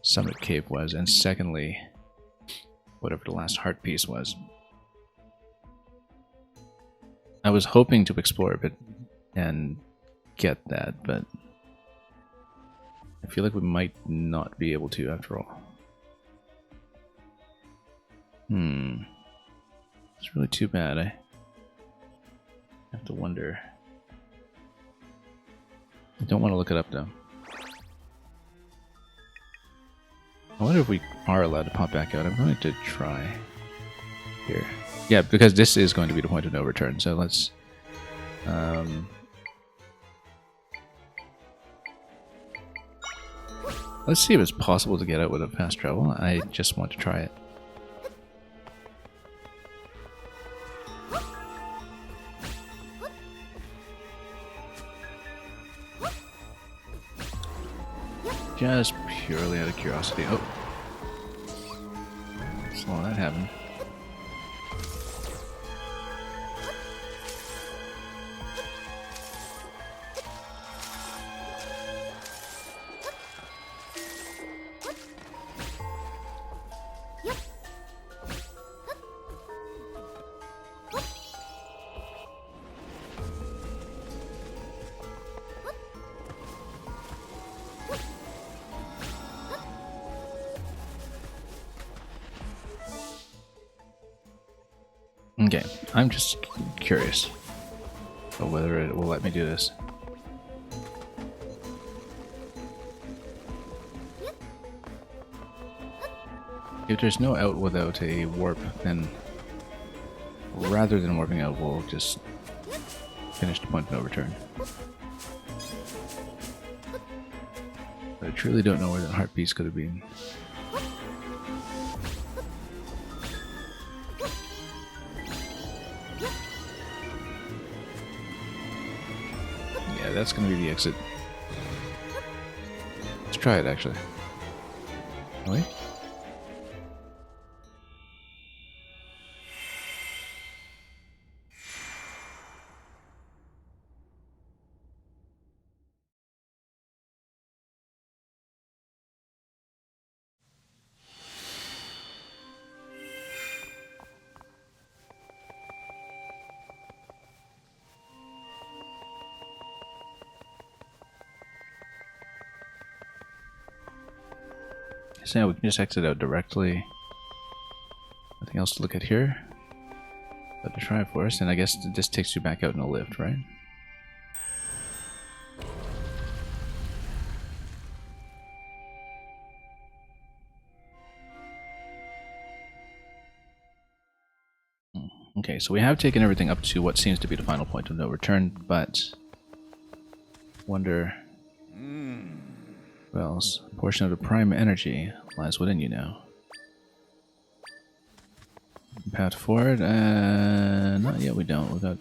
Summit Cave was, and secondly, whatever the last heart piece was. I was hoping to explore a bit and get that, but I feel like we might not be able to after all. It's really too bad. I have to wonder. I don't want to look it up though. I wonder if we are allowed to pop back out. I'm going to try here. Yeah, because this is going to be the point of no return. So let's let's see if it's possible to get out without fast travel. I just want to try it. Just purely out of curiosity. Oh. Saw that happen. Okay, I'm just curious about whether it will let me do this. If there's no out without a warp, then rather than warping out, we'll just finish the point of no return. But I truly don't know where that heart piece could have been. Yeah, that's going to be the exit. Let's try it, actually. Wait. So yeah, we can just exit out directly. Nothing else to look at here. But to try it first, and I guess this takes you back out in a lift, right? Okay, so we have taken everything up to what seems to be the final point of no return, but wonder well, a portion of the prime energy lies within you now. Path forward? Not yet, we don't. We've got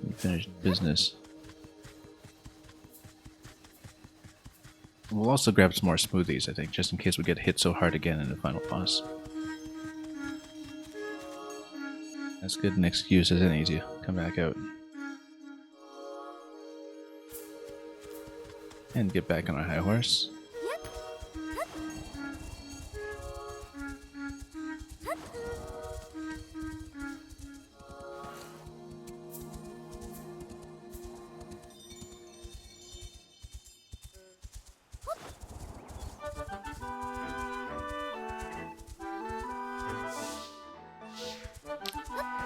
unfinished business. We'll also grab some more smoothies, I think, just in case we get hit so hard again in the final boss. That's good an excuse as any to come back out. And get back on our high horse.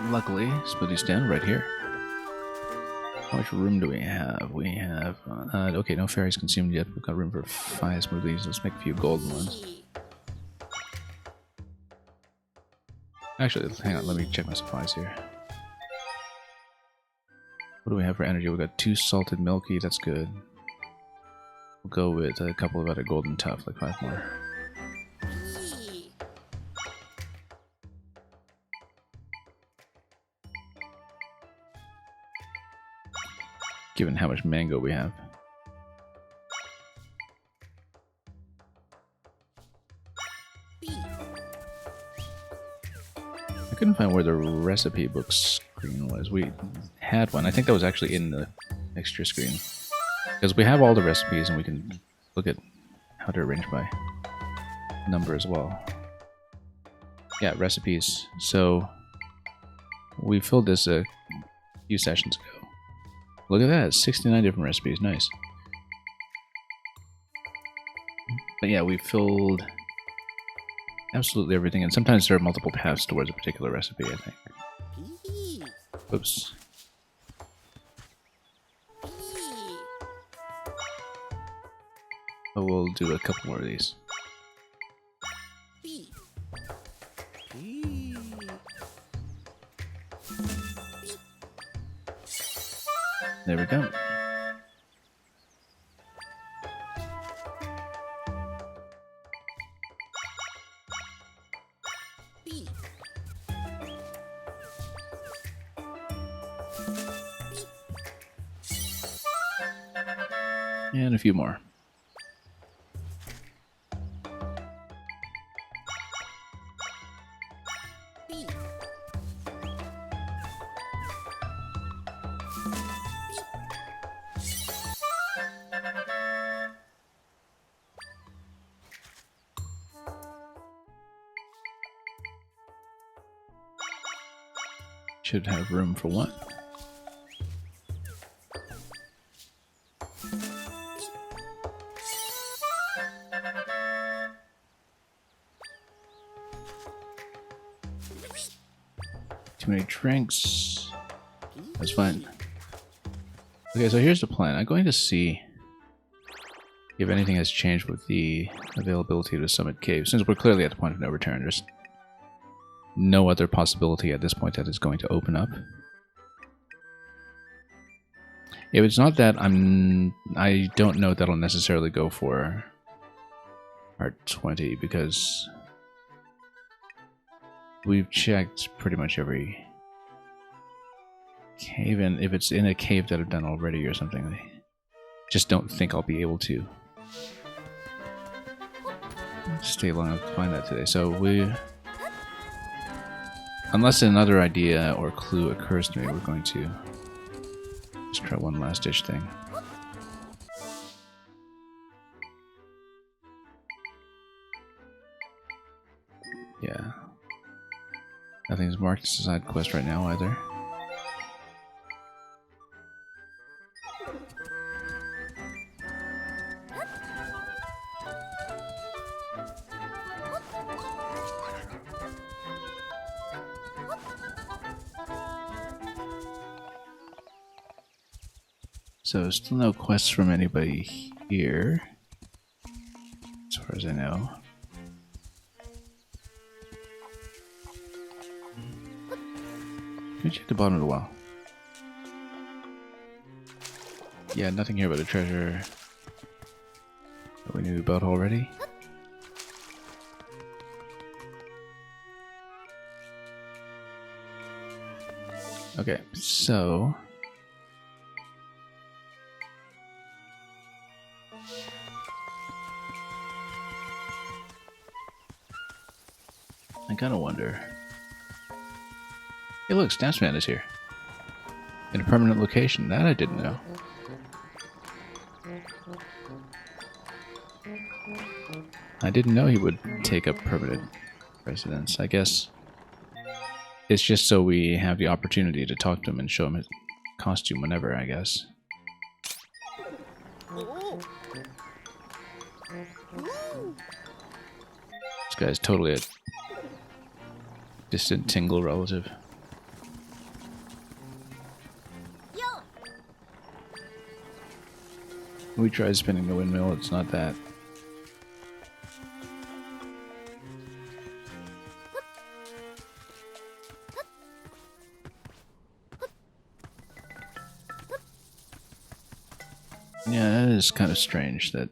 Luckily, smoothie stand right here. How much room do we have? We have... okay, no fairies consumed yet. We've got room for 5 smoothies. Let's make a few golden ones. Actually, hang on. Let me check my supplies here. What do we have for energy? We've got 2 salted milky. That's good. We'll go with a couple of other golden tough, like 5 more. Given how much mango we have. I couldn't find where the recipe book screen was. We had one. I think that was actually in the extra screen. Because we have all the recipes and we can look at how to arrange by number as well. Yeah, recipes. So we filled this a few sessions ago. Look at that, 69 different recipes, nice. But yeah, we filled absolutely everything, and sometimes there are multiple paths towards a particular recipe, I think. Oops. But we'll do a couple more of these. There we go. And a few more. Should have room for one. Too many drinks. That's fine. Okay, so here's the plan. I'm going to see if anything has changed with the availability of the Summit Cave. Since we're clearly at the point of no return, there's no other possibility at this point that it's going to open up. If it's not that, I don't know that I'll necessarily go for Part 20 because we've checked pretty much every cave, and if it's in a cave that I've done already or something, I just don't think I'll be able to stay long enough to find that today. So unless another idea or clue occurs to me, we're going to just try one last ditch thing. Yeah. Nothing's marked as a side quest right now either. So still no quests from anybody here, as far as I know. me check the bottom of the well. Yeah, nothing here but a treasure that we knew about already. Okay, so... I gotta wonder... Hey look, Snapsman is here. In a permanent location. That I didn't know. I didn't know he would take up permanent residence. I guess it's just so we have the opportunity to talk to him and show him his costume whenever, I guess. This guy's totally a distant Tingle relative. We tried spinning the windmill, it's not that. Yeah, that is kind of strange that...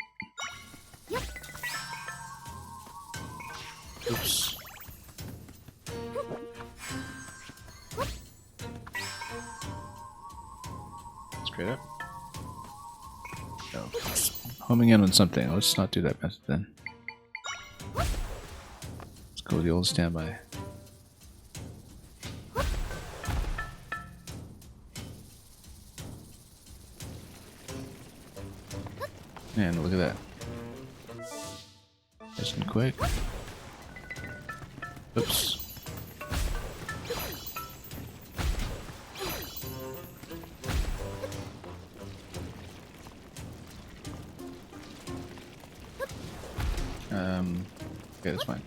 Oops. Straight up. No. Homing in on something. Let's not do that method then. Let's go with the old standby. Man, look at that. Nice and quick. Oops. Okay, that's fine.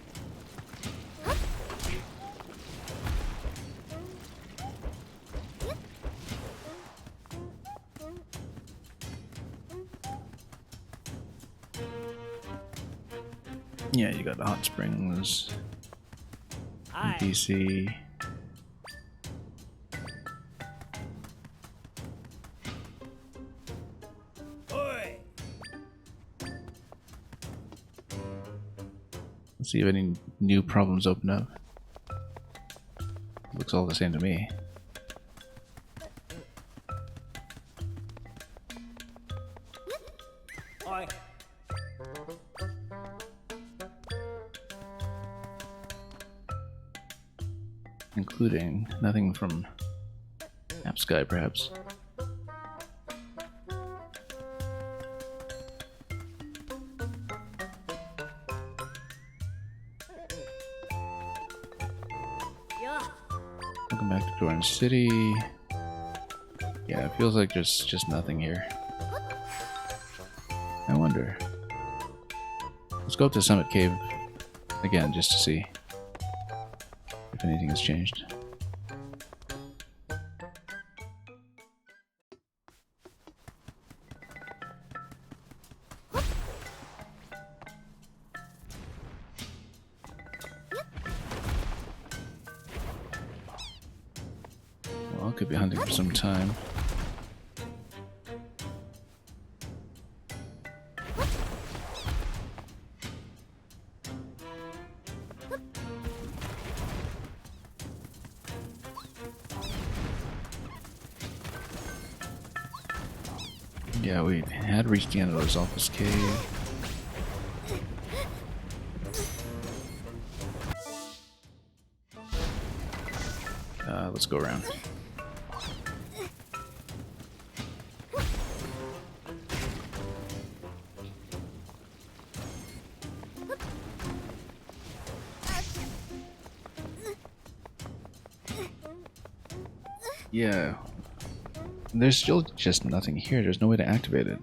Yeah, you got the hot springs, NPC. Let's see if any new problems open up. Looks all the same to me. Including nothing from AppSky, perhaps. Welcome back to Goron City. Yeah, it feels like there's just nothing here. I wonder. Let's go up to Summit Cave again just to see if anything has changed. Well, could be hunting for some time. Yeah, we had reached the end of Lizalfos Cave. Let's go around. Yeah. There's still just nothing here. There's no way to activate it.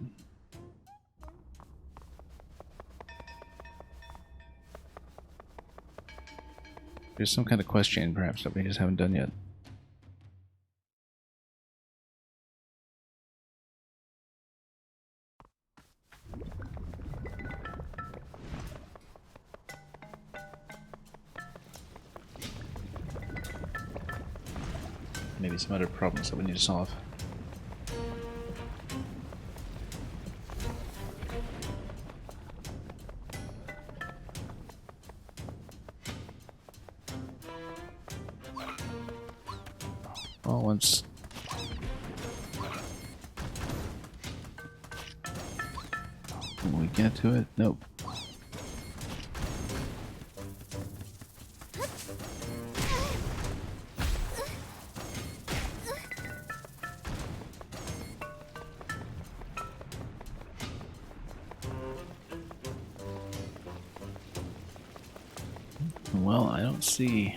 There's some kind of quest chain, perhaps, that we just haven't done yet. maybe some other problems that we need to solve. Well, once... When we get to it? Nope. Well, I don't see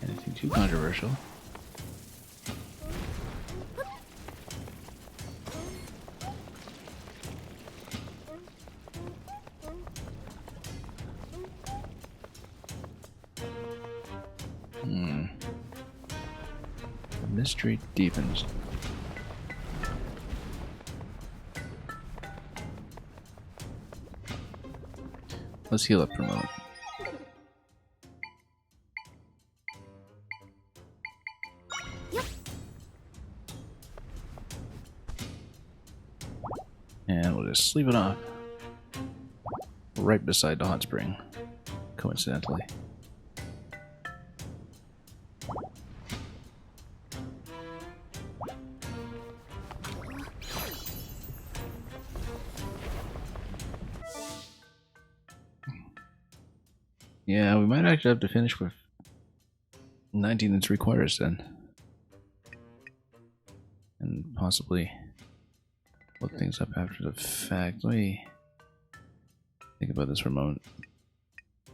anything too controversial. The mystery deepens. Let's heal up for a moment. And we'll just sleep it off. Right beside the hot spring, coincidentally. Yeah, we might actually have to finish with 19 3/4 then. And possibly look things up after the fact. Let me think about this for a moment. I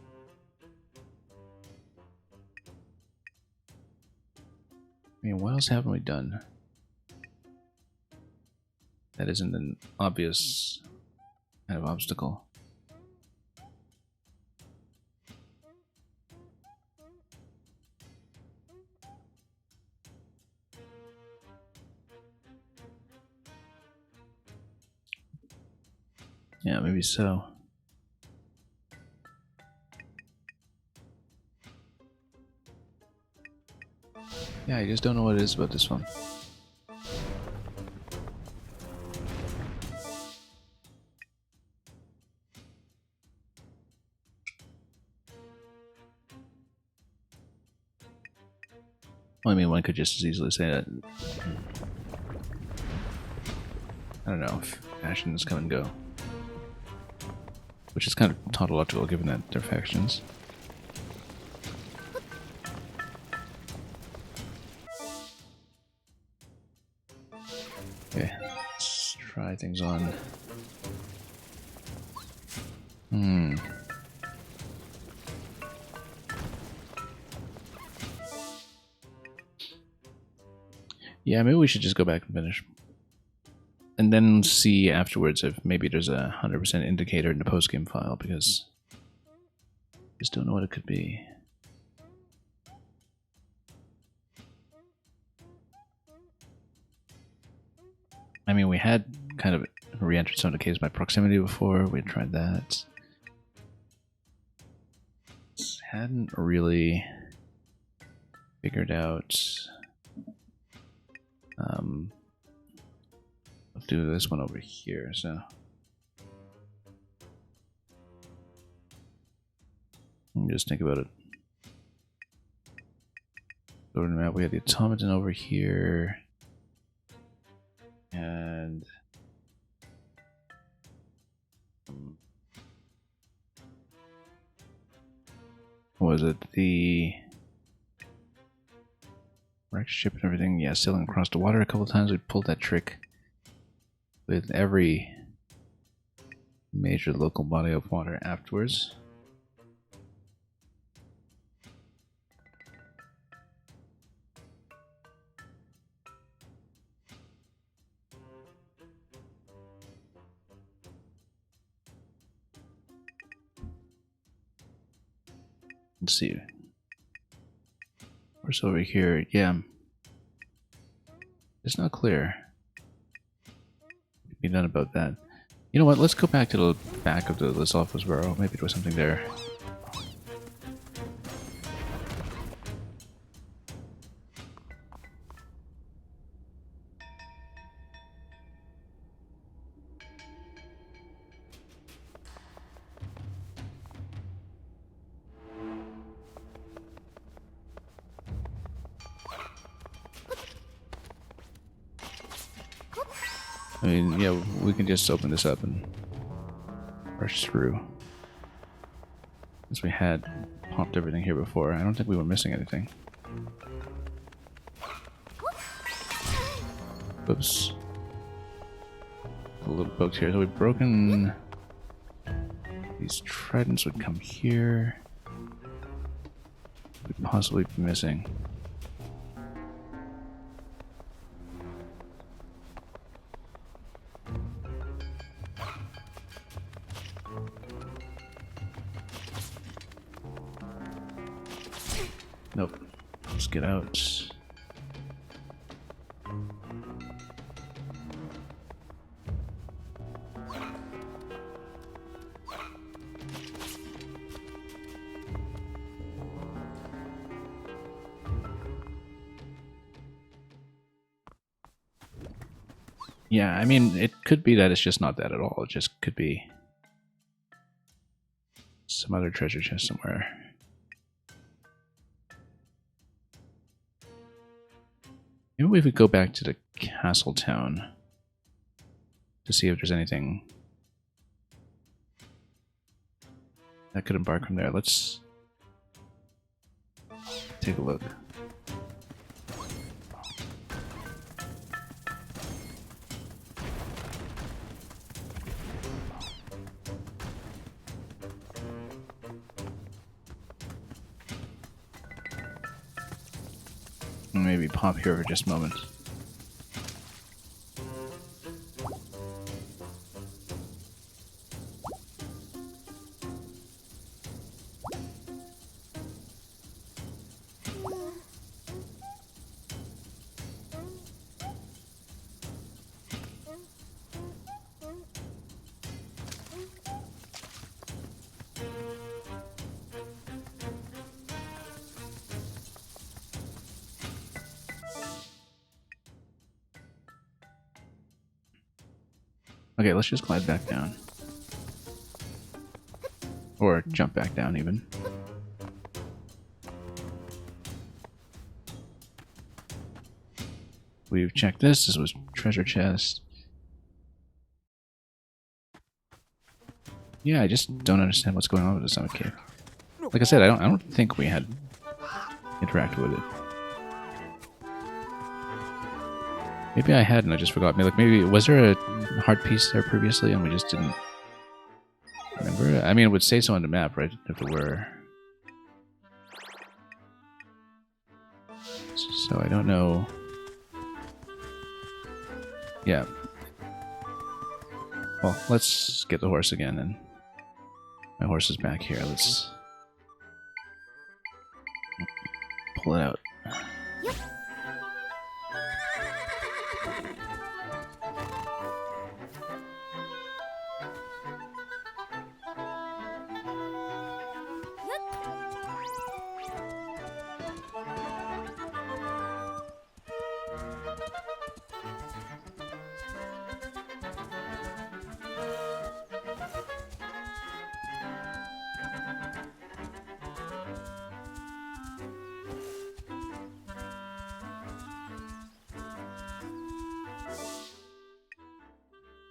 mean, what else haven't we done? That isn't an obvious kind of obstacle. Yeah, maybe so. Yeah, I just don't know what it is about this one. Well, I mean, one could just as easily say that. I don't know if passions come and go. Which is kind of tautological given that they're factions. Okay, let's try things on. Yeah, maybe we should just go back and finish. And then see afterwards if maybe there's a 100% indicator in the post-game file, because I just don't know what it could be. I mean, we had kind of re-entered some of the caves by proximity before. We tried that. Just hadn't really figured out. Let's do this one over here. So let me just think about it. Go to the map. We have the automaton over here. And what was it? The wrecked ship and everything. Yeah, sailing across the water a couple times. We pulled that trick with every major local body of water afterwards. Let's see. Where's over here? Yeah. It's not clear. Be done about that. You know what? Let's go back to the back of the Lizalfos Burrow. Maybe there was something there. I mean, yeah, we can just open this up and rush through. Since we had popped everything here before, I don't think we were missing anything. Oops. A little poked here. So we've broken... These tridents would come here. We'd possibly be missing. Nope. Let's get out. Yeah, I mean, it could be that it's just not that at all. It just could be some other treasure chest somewhere. Maybe we could go back to the castle town to see if there's anything that could embark from there. Let's take a look. Maybe pop here for just a moment. Okay, let's just glide back down. Or jump back down, even. We've checked this. This was treasure chest. Yeah, I just don't understand what's going on with the Summit Cave. Like I said, I don't think we had interacted with it. Maybe I had and I just forgot. Like maybe was there a heart piece there previously and we just didn't remember? I mean, it would say so on the map, right? If there were. So I don't know. Yeah. Well, let's get the horse again, and my horse is back here. Let's pull it out.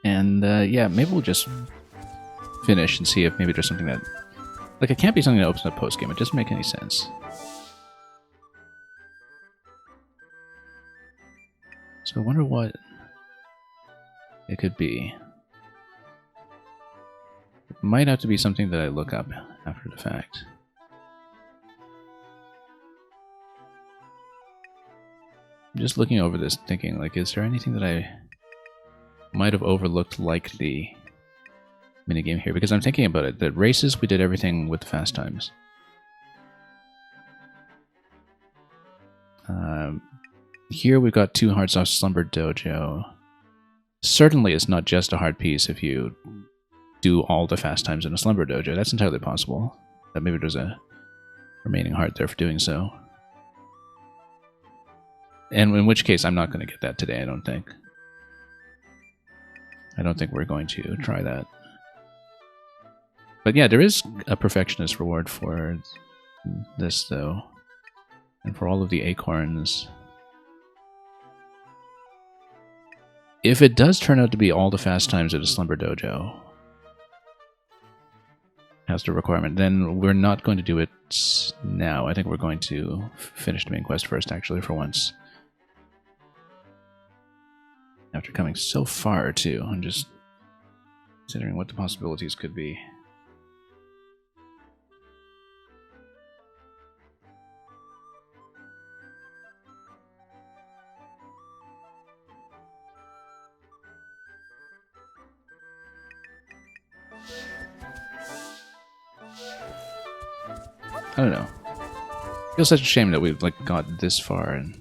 And yeah, maybe we'll just finish and see if maybe there's something that... Like, it can't be something that opens up post-game. It doesn't make any sense. So I wonder what it could be. It might have to be something that I look up after the fact. I'm just looking over this thinking, like, is there anything that I might have overlooked like the minigame here? Because I'm thinking about it. The races, we did everything with the fast times. Here we've got 2 hearts off Slumber Dojo. Certainly it's not just a hard piece if you do all the fast times in a Slumber Dojo. That's entirely possible. That maybe there's a remaining heart there for doing so. And in which case I'm not going to get that today, I don't think. I don't think we're going to try that. But yeah, there is a perfectionist reward for this, though. And for all of the acorns. if it does turn out to be all the fast times at a Slumber Dojo as the requirement, then we're not going to do it now. I think we're going to finish the main quest first, actually, for once. After coming so far, too. I'm just considering what the possibilities could be. I don't know. It feels such a shame that we've got this far and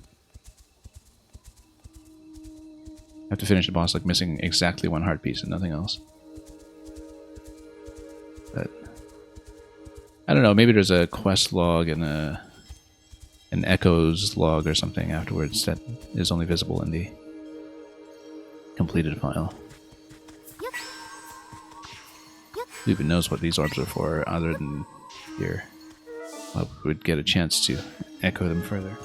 have to finish the boss missing exactly one heart piece and nothing else. But I don't know. Maybe there's a quest log and an echoes log or something afterwards that is only visible in the completed file. Who even knows what these orbs are for other than here? Well, we would get a chance to echo them further.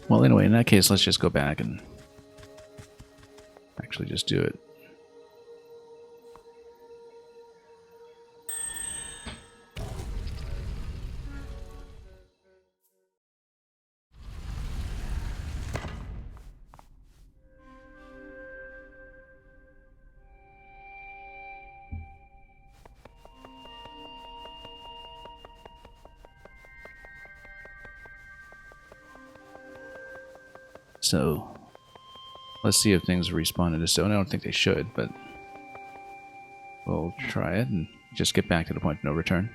Well, anyway, in that case, let's just go back and actually just do it. So, let's see if things respawn into stone. I don't think they should, but we'll try it and just get back to the point of no return.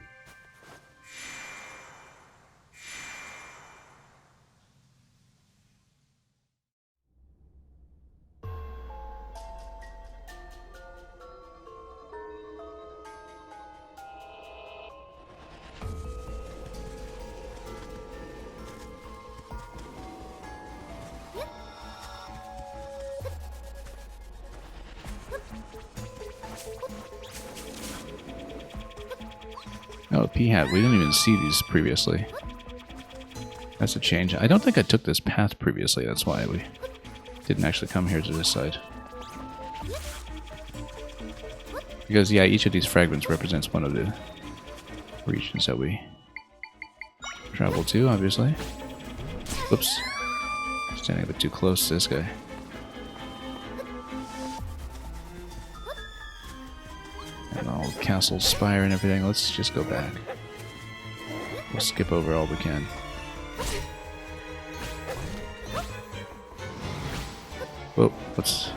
Oh, P-Hat. We didn't even see these previously. That's a change. I don't think I took this path previously. That's why we didn't actually come here to this side. Because, yeah, each of these fragments represents one of the regions that we travel to, obviously. Whoops. Standing a bit too close to this guy. And all castle spire and everything. Let's just go back. We'll skip over all we can. Whoa, what's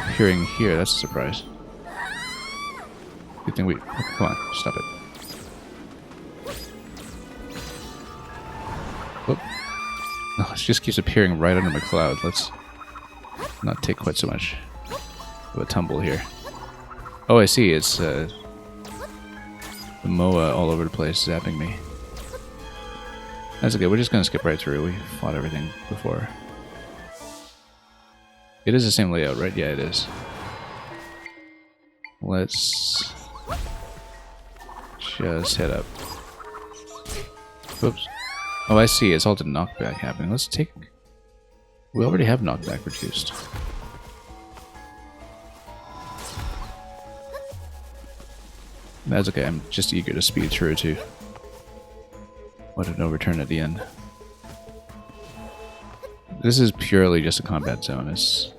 appearing here? That's a surprise. Good thing we... Oh, come on, stop it. Whoop. No, it just keeps appearing right under my cloud. Let's not take quite so much of a tumble here. Oh, I see. It's the Moa all over the place zapping me. That's okay. We're just going to skip right through. We fought everything before. It is the same layout, right? Yeah, it is. Let's just head up. Whoops. Oh, I see. It's all the knockback happening. Let's take... We already have knockback reduced. That's okay, I'm just eager to speed through to what a no return at the end. This is purely just a combat zone. It's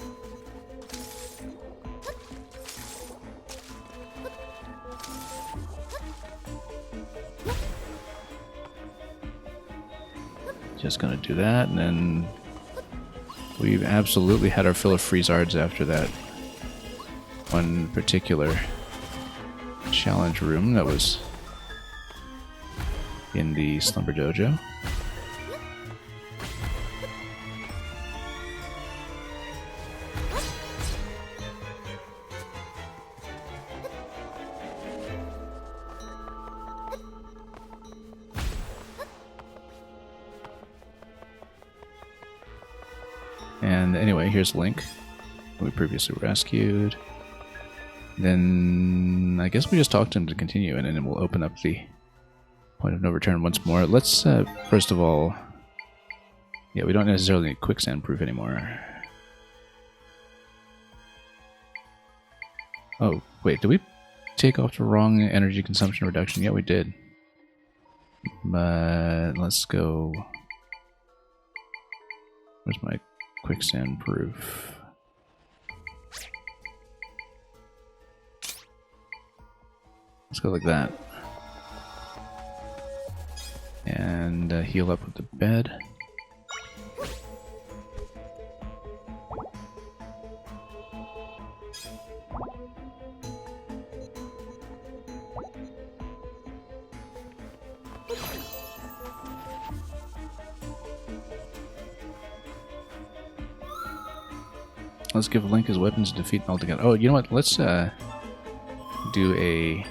just gonna do that, and then we've absolutely had our fill of Freezards after that one particular challenge room that was in the Slumber Dojo. And anyway, here's Link, who we previously rescued. Then I guess we just talk to him to continue, and then we'll open up the point of no return once more. Let's first of all, yeah, we don't necessarily need quicksand proof anymore. Oh wait, did we take off the wrong energy consumption reduction? Yeah, we did. But let's go. Where's my quicksand proof? Let's go like that. And heal up with the bed. Let's give Link his weapons to defeat Meltagun. Oh, you know what? Let's do a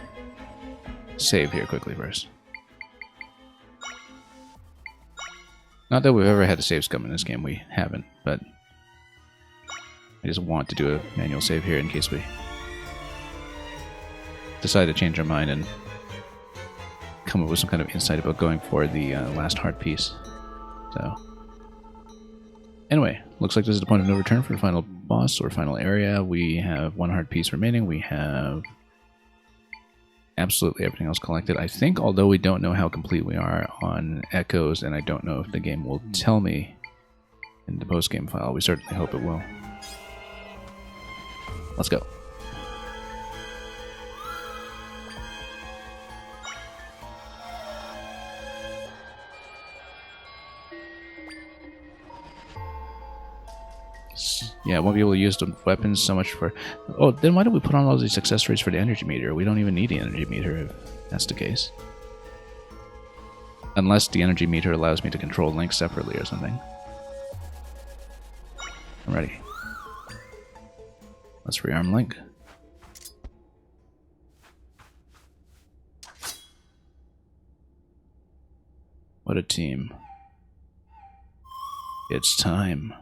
save here quickly first. Not that we've ever had a save scum in this game, we haven't, but I just want to do a manual save here in case we decide to change our mind and come up with some kind of insight about going for the last heart piece. So, anyway, looks like this is the point of no return for the final boss or final area. We have one heart piece remaining. We have absolutely everything else collected. I think, although we don't know how complete we are on echoes, and I don't know if the game will tell me in the post-game file, we certainly hope it will. Let's go. Yeah, I won't be able to use the weapons so much for... Oh, then why don't we put on all these accessories for the energy meter? We don't even need the energy meter if that's the case. Unless the energy meter allows me to control Link separately or something. I'm ready. Let's rearm Link. What a team. It's time.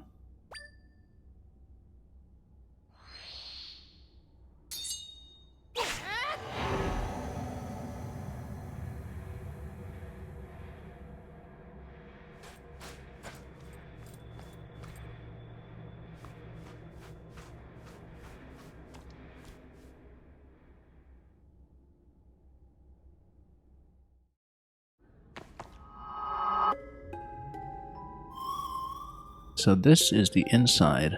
So this is the inside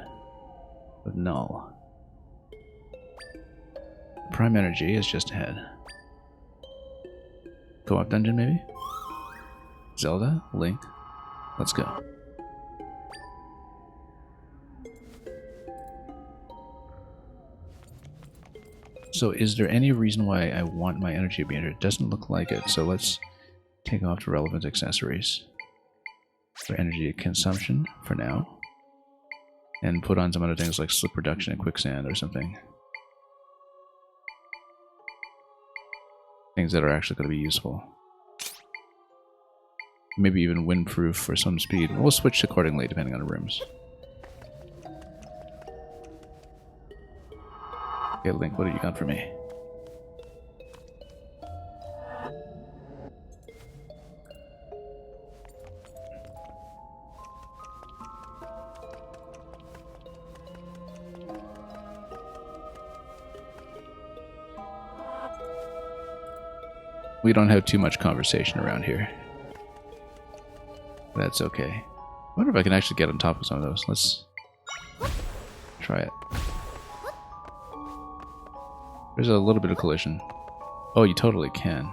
of Null. Prime Energy is just ahead. Co-op dungeon, maybe? Zelda? Link? Let's go. So is there any reason why I want my energy meter? It doesn't look like it, so let's take off the relevant accessories for energy consumption for now, and put on some other things like slip reduction and quicksand or something. Things that are actually going to be useful. Maybe even windproof for some speed. We'll switch accordingly depending on the rooms. Okay, Link, what do you got for me? We don't have too much conversation around here. That's okay. I wonder if I can actually get on top of some of those. Let's try it. There's a little bit of collision. Oh, you totally can.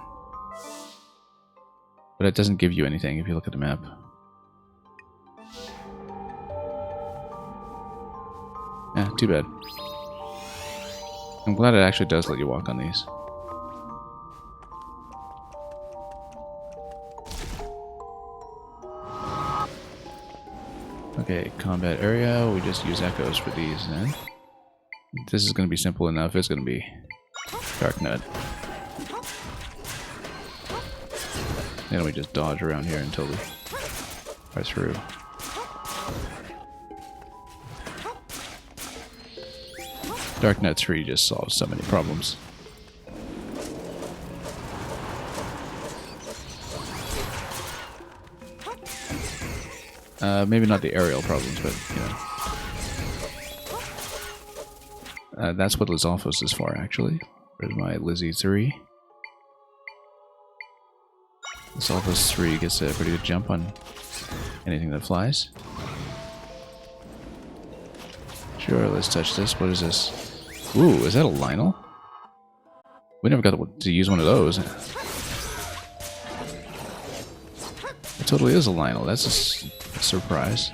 But it doesn't give you anything if you look at the map. Yeah, too bad. I'm glad it actually does let you walk on these. Okay, combat area. We just use echoes for these then. This is going to be simple enough. It's going to be Dark Nut. Then we just dodge around here until we are through. Darknet 3 just solves so many problems. Maybe not the aerial problems, but, you know. That's what Lizalfos is for, actually. Where's my Lizzie 3? Lizalfos 3 gets a pretty good jump on anything that flies. Sure, let's touch this. What is this? Ooh, is that a Lionel? We never got to use one of those. It totally is a Lionel. That's a surprise.